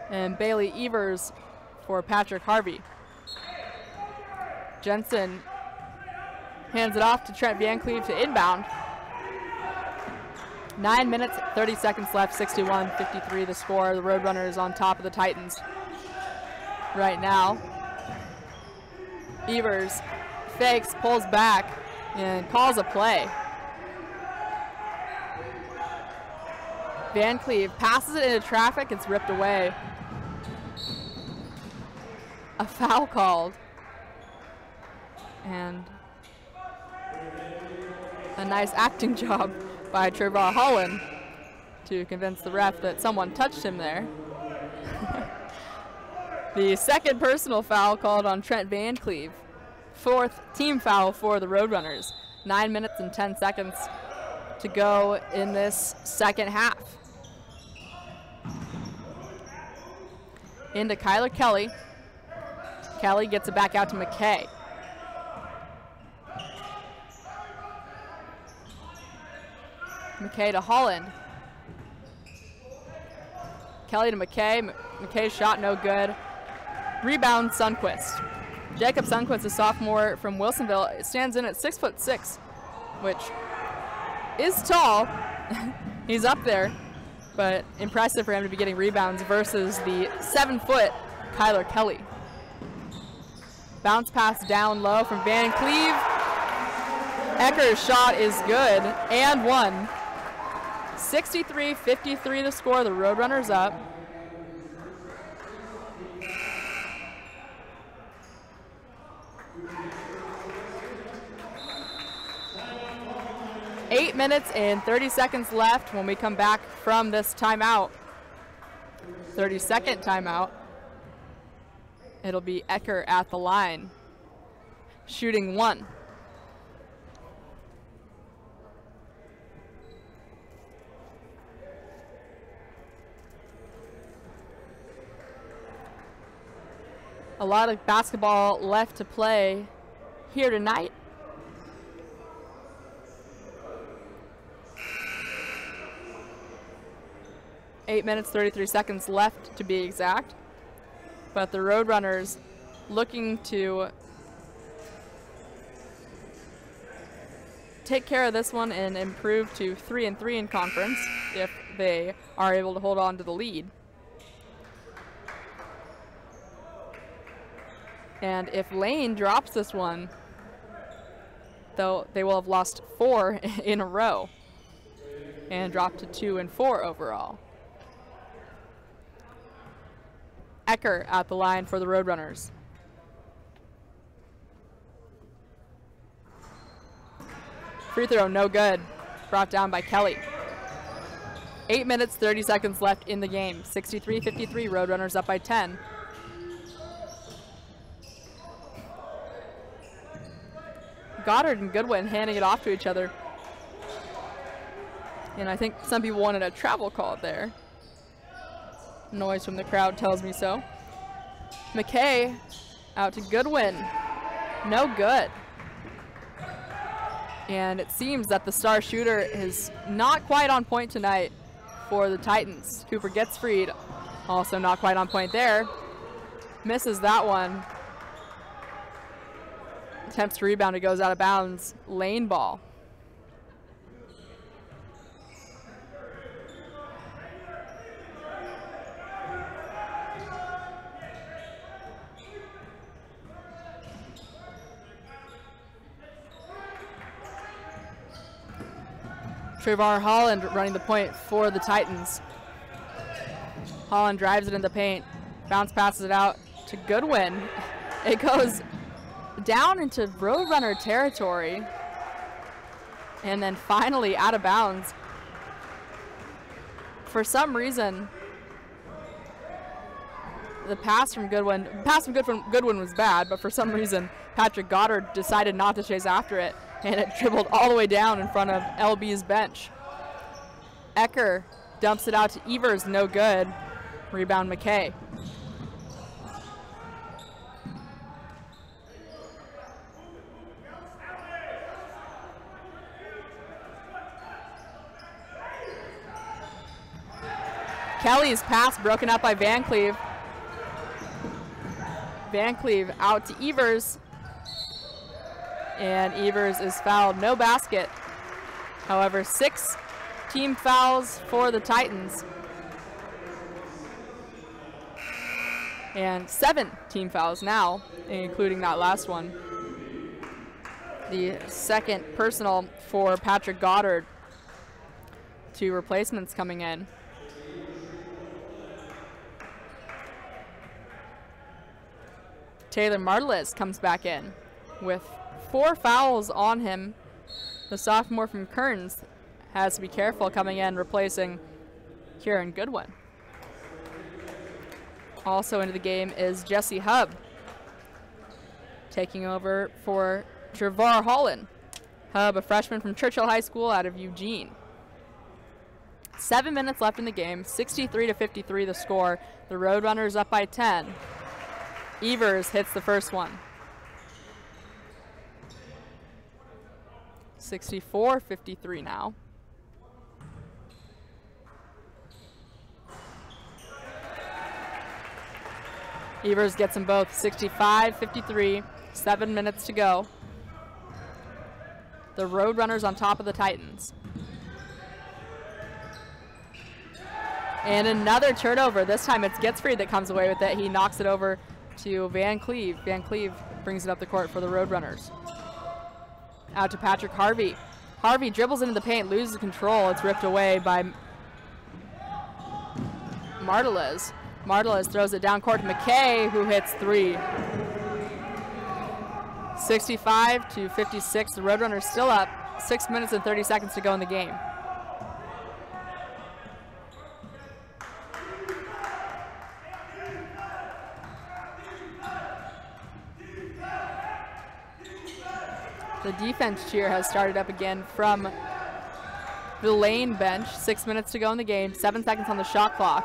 And Bailey Evers for Patrick Harvey. Jensen hands it off to Trent Van Cleve to inbound. 9 minutes, 30 seconds left, 61-53 the score. The Roadrunners on top of the Titans right now. Evers fakes, pulls back, and calls a play. Van Cleve passes it into traffic. It's ripped away. A foul called. And a nice acting job by Trevor Holland to convince the ref that someone touched him there. The second personal foul called on Trent Van Cleve. Fourth team foul for the Roadrunners. 9 minutes and 10 seconds to go in this second half. Into Kyler Kelly. Kelly gets it back out to McKay. McKay to Holland. Kelly to McKay. McKay's shot no good. Rebound Sundquist. Jacob Sundquist, a sophomore from Wilsonville, stands in at 6'6", which is tall. He's up there, but impressive for him to be getting rebounds versus the 7-foot Kyler Kelly. Bounce pass down low from Van Cleve. Ecker's shot is good and one. 63-53 the score. The Roadrunners up. Eight minutes and 30 seconds left when we come back from this timeout. 32nd timeout. It'll be Ecker at the line, shooting one. A lot of basketball left to play here tonight. Eight minutes, 33 seconds left to be exact. But the Roadrunners looking to take care of this one and improve to 3-3 in conference if they are able to hold on to the lead. And if Lane drops this one, though, they will have lost 4 in a row and drop to 2 and 4 overall. Ecker at the line for the Roadrunners. Free throw, no good. Brought down by Kelly. 8 minutes, 30 seconds left in the game. 63-53, Roadrunners up by 10. Goddard and Goodwin handing it off to each other. And I think some people wanted a travel call there. Noise from the crowd tells me so. McKay out to Goodwin. No good. And it seems that the star shooter is not quite on point tonight for the Titans. Cooper gets freed. Also not quite on point there. Misses that one. Attempts to rebound. It goes out of bounds. Lane ball. Trevor Holland running the point for the Titans. Holland drives it in the paint. Bounce passes it out to Goodwin. It goes down into Roadrunner territory. And then finally out of bounds. For some reason, the pass from Goodwin was bad, but for some reason, Patrick Goddard decided not to chase after it. And it dribbled all the way down in front of LB's bench. Ecker dumps it out to Evers, no good. Rebound McKay. Kelly's pass broken up by Van Cleve. Van Cleve out to Evers. And Evers is fouled, no basket. However, 6 team fouls for the Titans. And 7 team fouls now, including that last one. The second personal for Patrick Goddard. 2 replacements coming in. Taylor Martellus comes back in with 4 fouls on him. The sophomore from Kearns has to be careful coming in, replacing Kieran Goodwin. Also into the game is Jesse Hubb, taking over for Travar Holland. Hubb, a freshman from Churchill High School out of Eugene. 7 minutes left in the game, 63-53 the score. The Roadrunners up by 10. Evers hits the first one. 64-53 now. Evers gets them both, 65-53, 7 minutes to go. The Roadrunners on top of the Titans. And another turnover. This time it's Getsfried that comes away with it. He knocks it over to Van Cleve. Van Cleve brings it up the court for the Roadrunners. Out to Patrick Harvey. Harvey dribbles into the paint, loses control. It's ripped away by Martellus. Martellus throws it down court to McKay, who hits 3. 65-56. The Roadrunners still up. 6 minutes and 30 seconds to go in the game. The defense cheer has started up again from the lane bench. 6 minutes to go in the game. 7 seconds on the shot clock.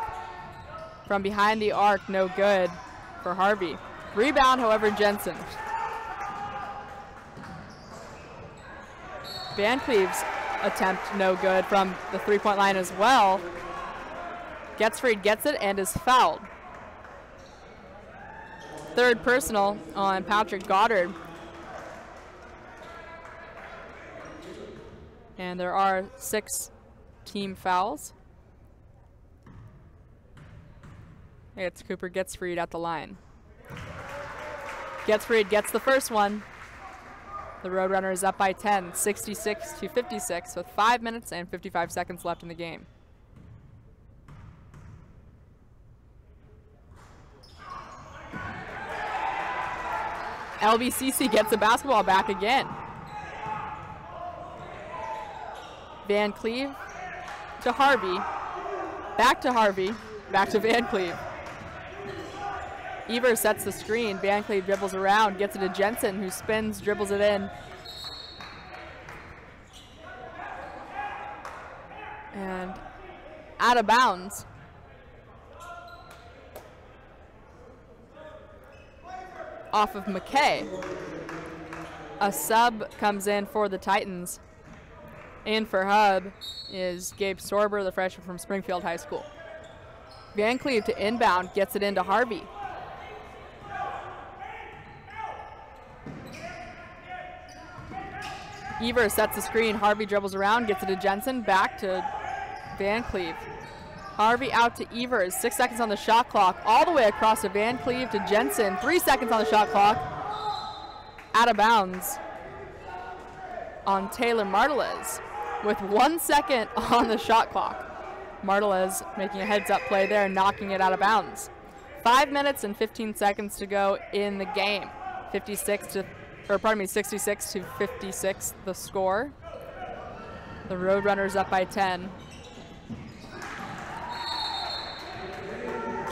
From behind the arc, no good for Harvey. Rebound, however, Jensen. Van Cleve's attempt, no good from the three-point line as well. Getsfried gets it and is fouled. Third personal on Patrick Goddard. And there are 6 team fouls. It's Cooper Getsfried at the line. Getsfried gets the first one. The Roadrunners up by 10, 66-56, with 5 minutes and 55 seconds left in the game. LBCC gets the basketball back again. Van Cleve to Harvey, back to Harvey, back to Van Cleve. Evers sets the screen. Van Cleve dribbles around, gets it to Jensen, who spins, dribbles it in. And out of bounds. Off of McKay. A sub comes in for the Titans. In for Hub is Gabe Sorber, the freshman from Springfield High School. Van Cleve to inbound, gets it into Harvey. Evers sets the screen. Harvey dribbles around, gets it to Jensen, back to Van Cleve. Harvey out to Evers, 6 seconds on the shot clock, all the way across to Van Cleve to Jensen, 3 seconds on the shot clock. Out of bounds on Taylor Martellus with 1 second on the shot clock. Martellus making a heads-up play there, knocking it out of bounds. 5 minutes and 15 seconds to go in the game. 66-56 the score. The Roadrunners up by 10.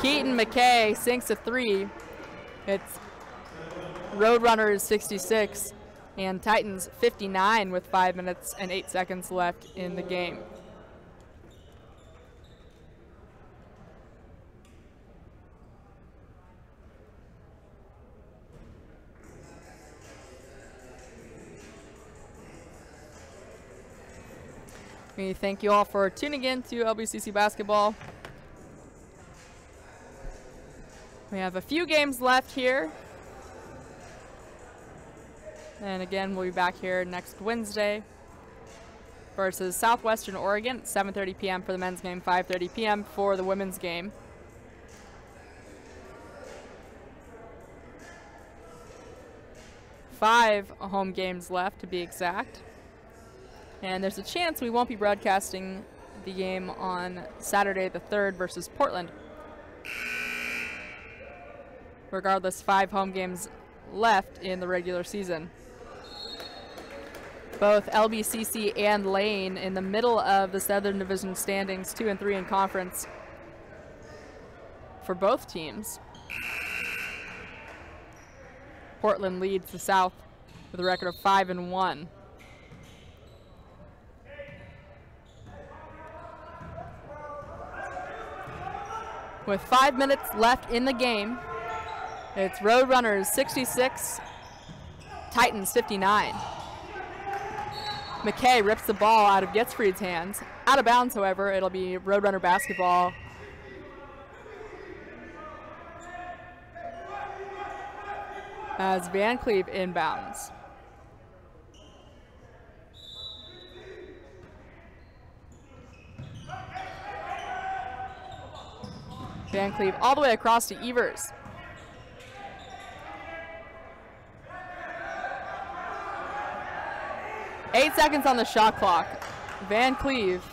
Keaton McKay sinks a 3. It's Roadrunners 66 and Titans 59 with 5 minutes and 8 seconds left in the game. We thank you all for tuning in to LBCC basketball. We have a few games left here. And again, we'll be back here next Wednesday versus Southwestern Oregon at 7:30 p.m. for the men's game, 5:30 p.m. for the women's game. 5 home games left to be exact. And there's a chance we won't be broadcasting the game on Saturday the 3rd versus Portland. Regardless, 5 home games left in the regular season. Both LBCC and Lane in the middle of the Southern Division standings, 2 and 3 in conference for both teams. Portland leads the South with a record of 5 and 1. With 5 minutes left in the game, it's Roadrunners 66, Titans 59. McKay rips the ball out of Getzfried's hands. Out of bounds, however, it'll be Roadrunner basketball. As Van Cleve inbounds. Van Cleve all the way across to Evers. Eight seconds on the shot clock. Van Cleve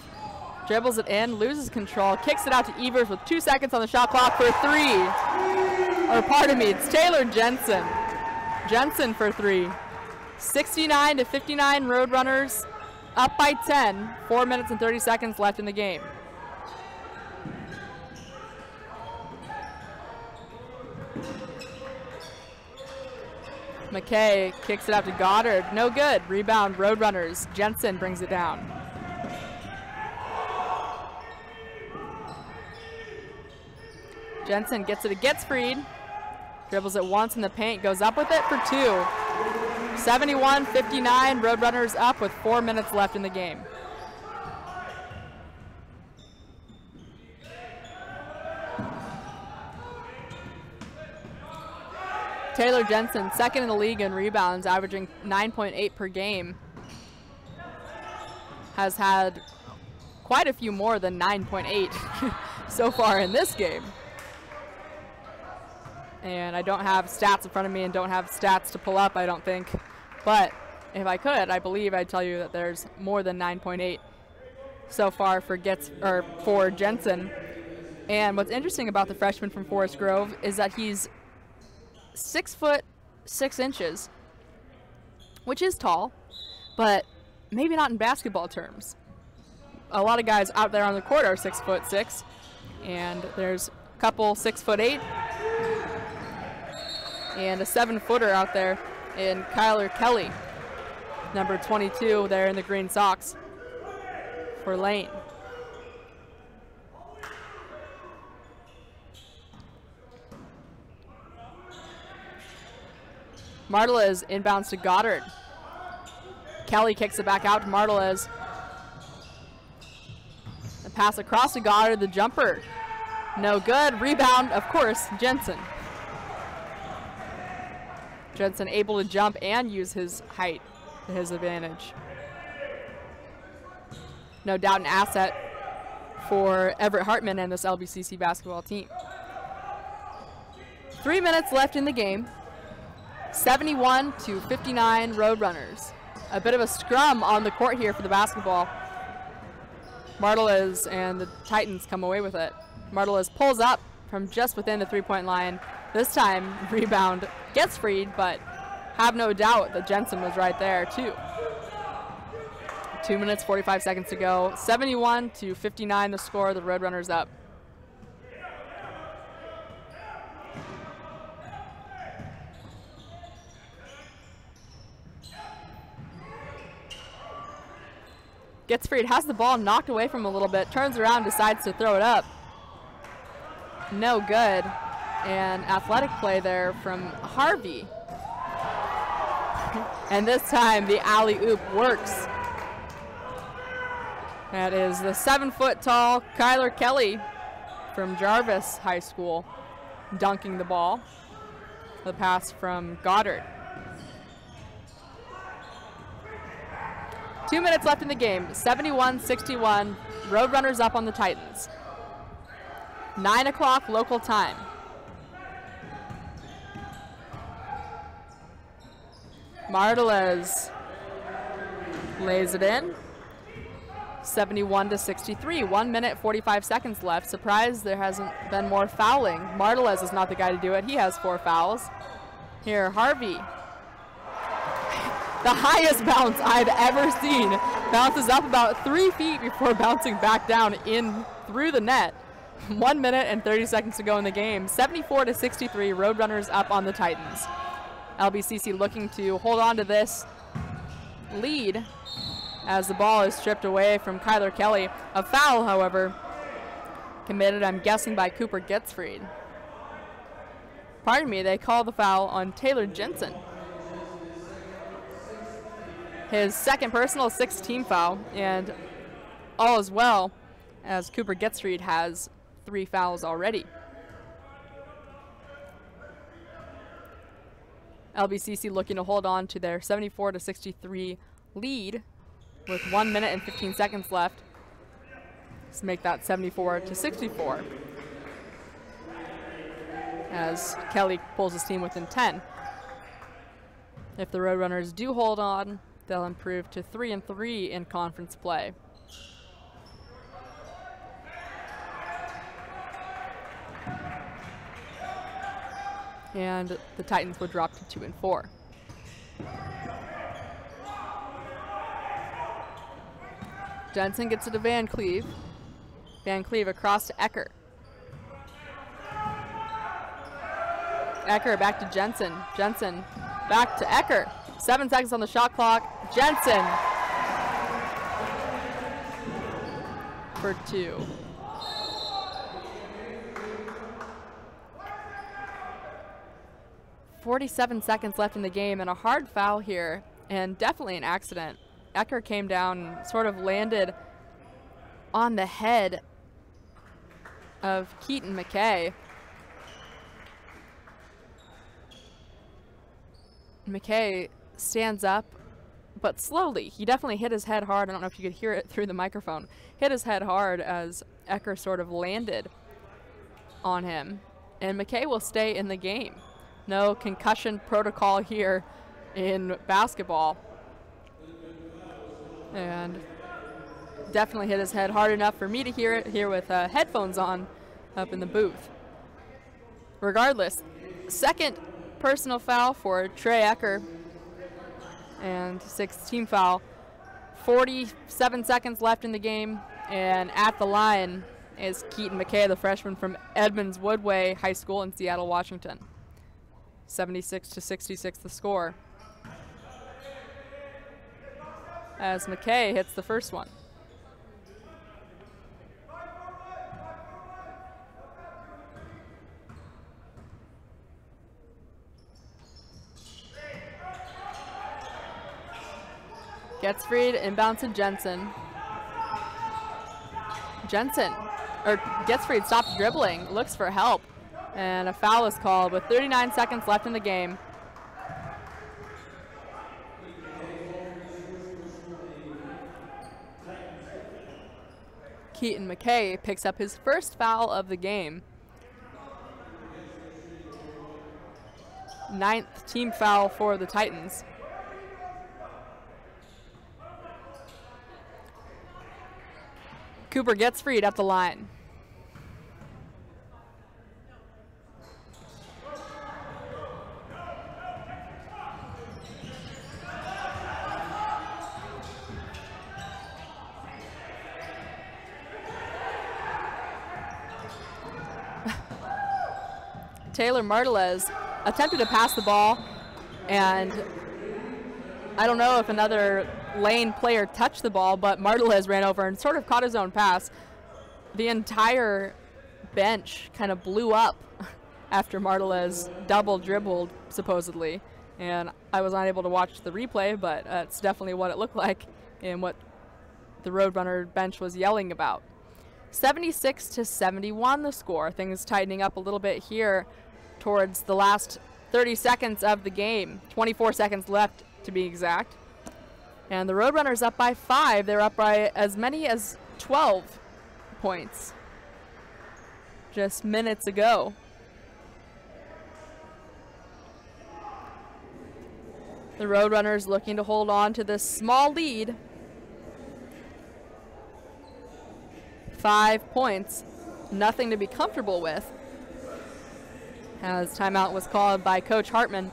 dribbles it in, loses control, kicks it out to Evers with 2 seconds on the shot clock for 3. Or pardon me, it's Taylor Jensen. Jensen for 3. 69 to 59 Roadrunners, up by 10. 4 minutes and 30 seconds left in the game. McKay kicks it out to Goddard. No good. Rebound, Roadrunners. Jensen brings it down. Jensen gets it to Getzfried. Dribbles it once in the paint. Goes up with it for 2. 71-59. Roadrunners up with 4 minutes left in the game. Taylor Jensen, second in the league in rebounds, averaging 9.8 per game. Has had quite a few more than 9.8 so far in this game. And I don't have stats in front of me and don't have stats to pull up, I don't think. But if I could, I believe I'd tell you that there's more than 9.8 so far for Jensen. And what's interesting about the freshman from Forest Grove is that he's 6 foot 6 inches, which is tall, but maybe not in basketball terms. A lot of guys out there on the court are 6 foot 6, and there's a couple 6 foot 8, and a 7-footer out there in Kyler Kelly, number 22 there in the green socks for Lane. Martelez inbounds to Goddard. Kelly kicks it back out to Martelez. The pass across to Goddard, the jumper. No good. Rebound, of course, Jensen. Jensen able to jump and use his height to his advantage. No doubt an asset for Everett Hartman and this LBCC basketball team. 3 minutes left in the game. 71-59 Roadrunners. A bit of a scrum on the court here for the basketball. Martelez and the Titans come away with it. Martelez pulls up from just within the 3-point line. This time, rebound gets freed, but have no doubt that Jensen was right there too. 2 minutes, 45 seconds to go. 71-59 the score, the Roadrunners up. Getzfried has the ball knocked away from him a little bit, turns around, decides to throw it up. No good. And athletic play there from Harvey. And this time the alley-oop works. That is the 7-foot-tall Kyler Kelly from Jarvis High School dunking the ball. The pass from Goddard. 2 minutes left in the game. 71-61. Roadrunners up on the Titans. 9 o'clock local time. Martelez lays it in. 71-63. 1 minute, 45 seconds left. Surprised there hasn't been more fouling. Martelez is not the guy to do it. He has 4 fouls. Here, Harvey. The highest bounce I've ever seen. Bounces up about 3 feet before bouncing back down in through the net. 1 minute and 30 seconds to go in the game. 74-63. Roadrunners up on the Titans. LBCC looking to hold on to this lead as the ball is stripped away from Kyler Kelly. A foul, however, committed, I'm guessing, by Cooper Getzfried. Pardon me, they call the foul on Taylor Jensen. His second personal, 6th team foul, and all is well as Cooper Getzfried has 3 fouls already. LBCC looking to hold on to their 74-63 lead with 1 minute and 15 seconds left. Let's make that 74-64 as Kelly pulls his team within 10. If the Roadrunners do hold on, they'll improve to 3-3 in conference play. And the Titans would drop to 2-4. Jensen gets it to Van Cleve. Van Cleve across to Ecker. Ecker back to Jensen. Jensen back to Ecker. 7 seconds on the shot clock. Jensen for 2. .47 seconds left in the game, and a hard foul here, and definitely an accident. Ecker came down and sort of landed on the head of Keaton McKay. McKay stands up, but slowly. He definitely hit his head hard. I don't know if you could hear it through the microphone. Hit his head hard as Ecker sort of landed on him. And McKay will stay in the game. No concussion protocol here in basketball. And definitely hit his head hard enough for me to hear it here with headphones on up in the booth. Regardless, second personal foul for Trey Ecker and 6th team foul. 47 seconds left in the game, and at the line is Keaton McKay, the freshman from Edmonds Woodway High School in Seattle, Washington. 76-66 the score, as McKay hits the first one. Getzfried inbounds to Jensen. Getzfried stops dribbling, looks for help, and a foul is called with 39 seconds left in the game. Keaton McKay picks up his first foul of the game. 9th team foul for the Titans. Cooper Getzfried at the line. Taylor Martelez attempted to pass the ball, and I don't know if another lane player touched the ball, but Martelez ran over and sort of caught his own pass. The entire bench kind of blew up after Martelez double dribbled, supposedly, and I was unable to watch the replay, but it's definitely what it looked like and what the Roadrunner bench was yelling about. 76-71 the score. Things tightening up a little bit here towards the last 30 seconds of the game. 24 seconds left to be exact. And the Roadrunners up by 5. They're up by as many as 12 points just minutes ago. The Roadrunners looking to hold on to this small lead. 5 points, nothing to be comfortable with, as timeout was called by Coach Hartman.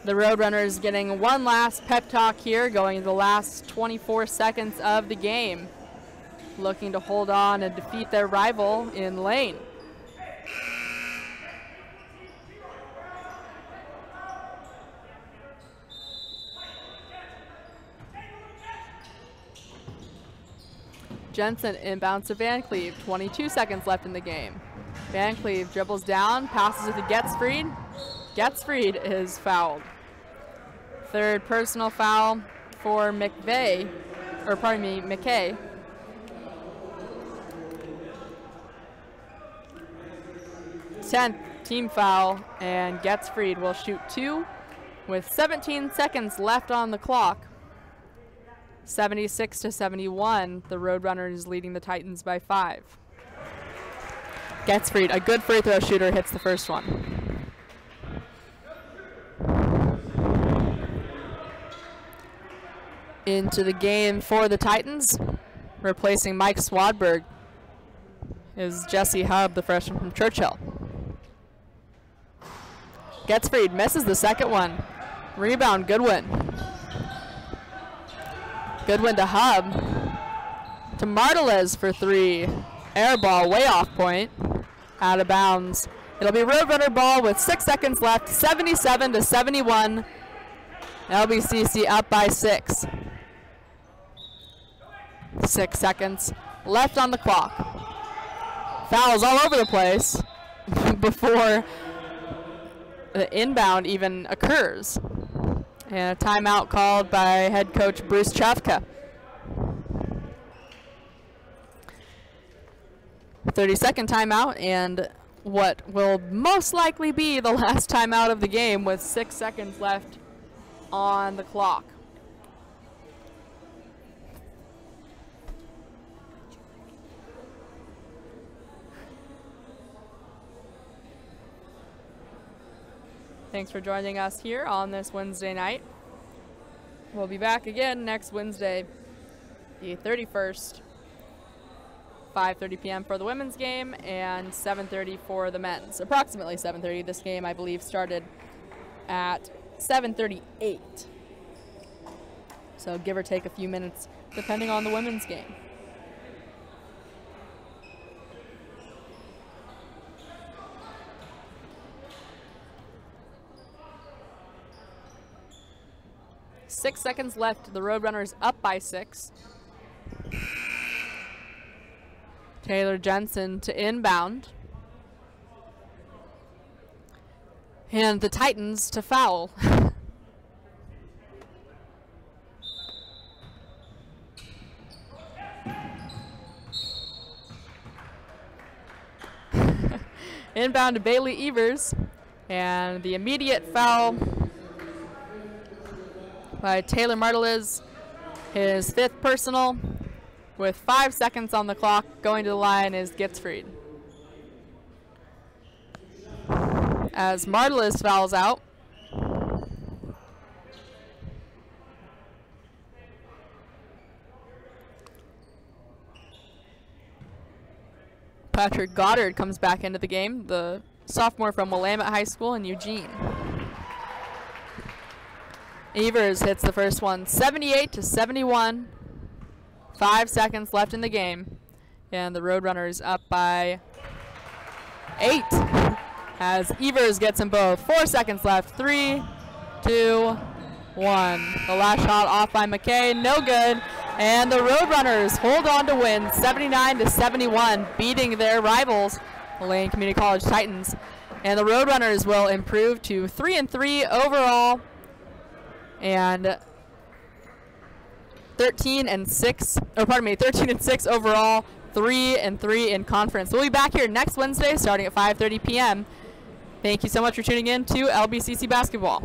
The Roadrunners getting one last pep talk here, going into the last 24 seconds of the game, looking to hold on and defeat their rival in Lane. Jensen inbounds to Van Cleve, 22 seconds left in the game. Van Cleve dribbles down, passes it to Getsfried. Getsfried is fouled. Third personal foul for McKay. 10th team foul, and Getsfried will shoot 2 with 17 seconds left on the clock. 76-71, the Roadrunners leading the Titans by 5. Getsfried, a good free throw shooter, hits the first one. Into the game for the Titans, replacing Mike Swadberg, is Jesse Hubb, the freshman from Churchill. Getsfried misses the second one. Rebound, Goodwin. Goodwin to Hubb. To Martelez for 3. Air ball way off point. Out of bounds. It'll be Roadrunner ball with 6 seconds left. 77-71. LBCC up by 6. 6 seconds left on the clock. Fouls all over the place before the inbound even occurs. And a timeout called by head coach Bruce Chafka. 30-second timeout, and what will most likely be the last timeout of the game with 6 seconds left on the clock. Thanks for joining us here on this Wednesday night. We'll be back again next Wednesday, the 31st, 5:30 p.m. for the women's game and 7:30 for the men's. Approximately 7:30. This game, I believe, started at 7:38. So give or take a few minutes, depending on the women's game. Six seconds left. The Roadrunners up by 6. Taylor Jensen to inbound. And the Titans to foul. Inbound to Bailey Evers. And the immediate foul by Taylor Martelez, his 5th personal, with 5 seconds on the clock. Going to the line is Getsfried. As Martelez fouls out. Patrick Goddard comes back into the game, the sophomore from Willamette High School in Eugene. Evers hits the first one, 78-71. 5 seconds left in the game. And the Roadrunners up by 8. As Evers gets them both. 4 seconds left. 3, 2, 1. The last shot off by McKay. No good. And the Roadrunners hold on to win 79-71, beating their rivals, the Lane Community College Titans. And the Roadrunners will improve to 3-3 overall. And 13-6 overall, 3-3 in conference. We'll be back here next Wednesday starting at 5:30 p.m. Thank you so much for tuning in to LBCC Basketball.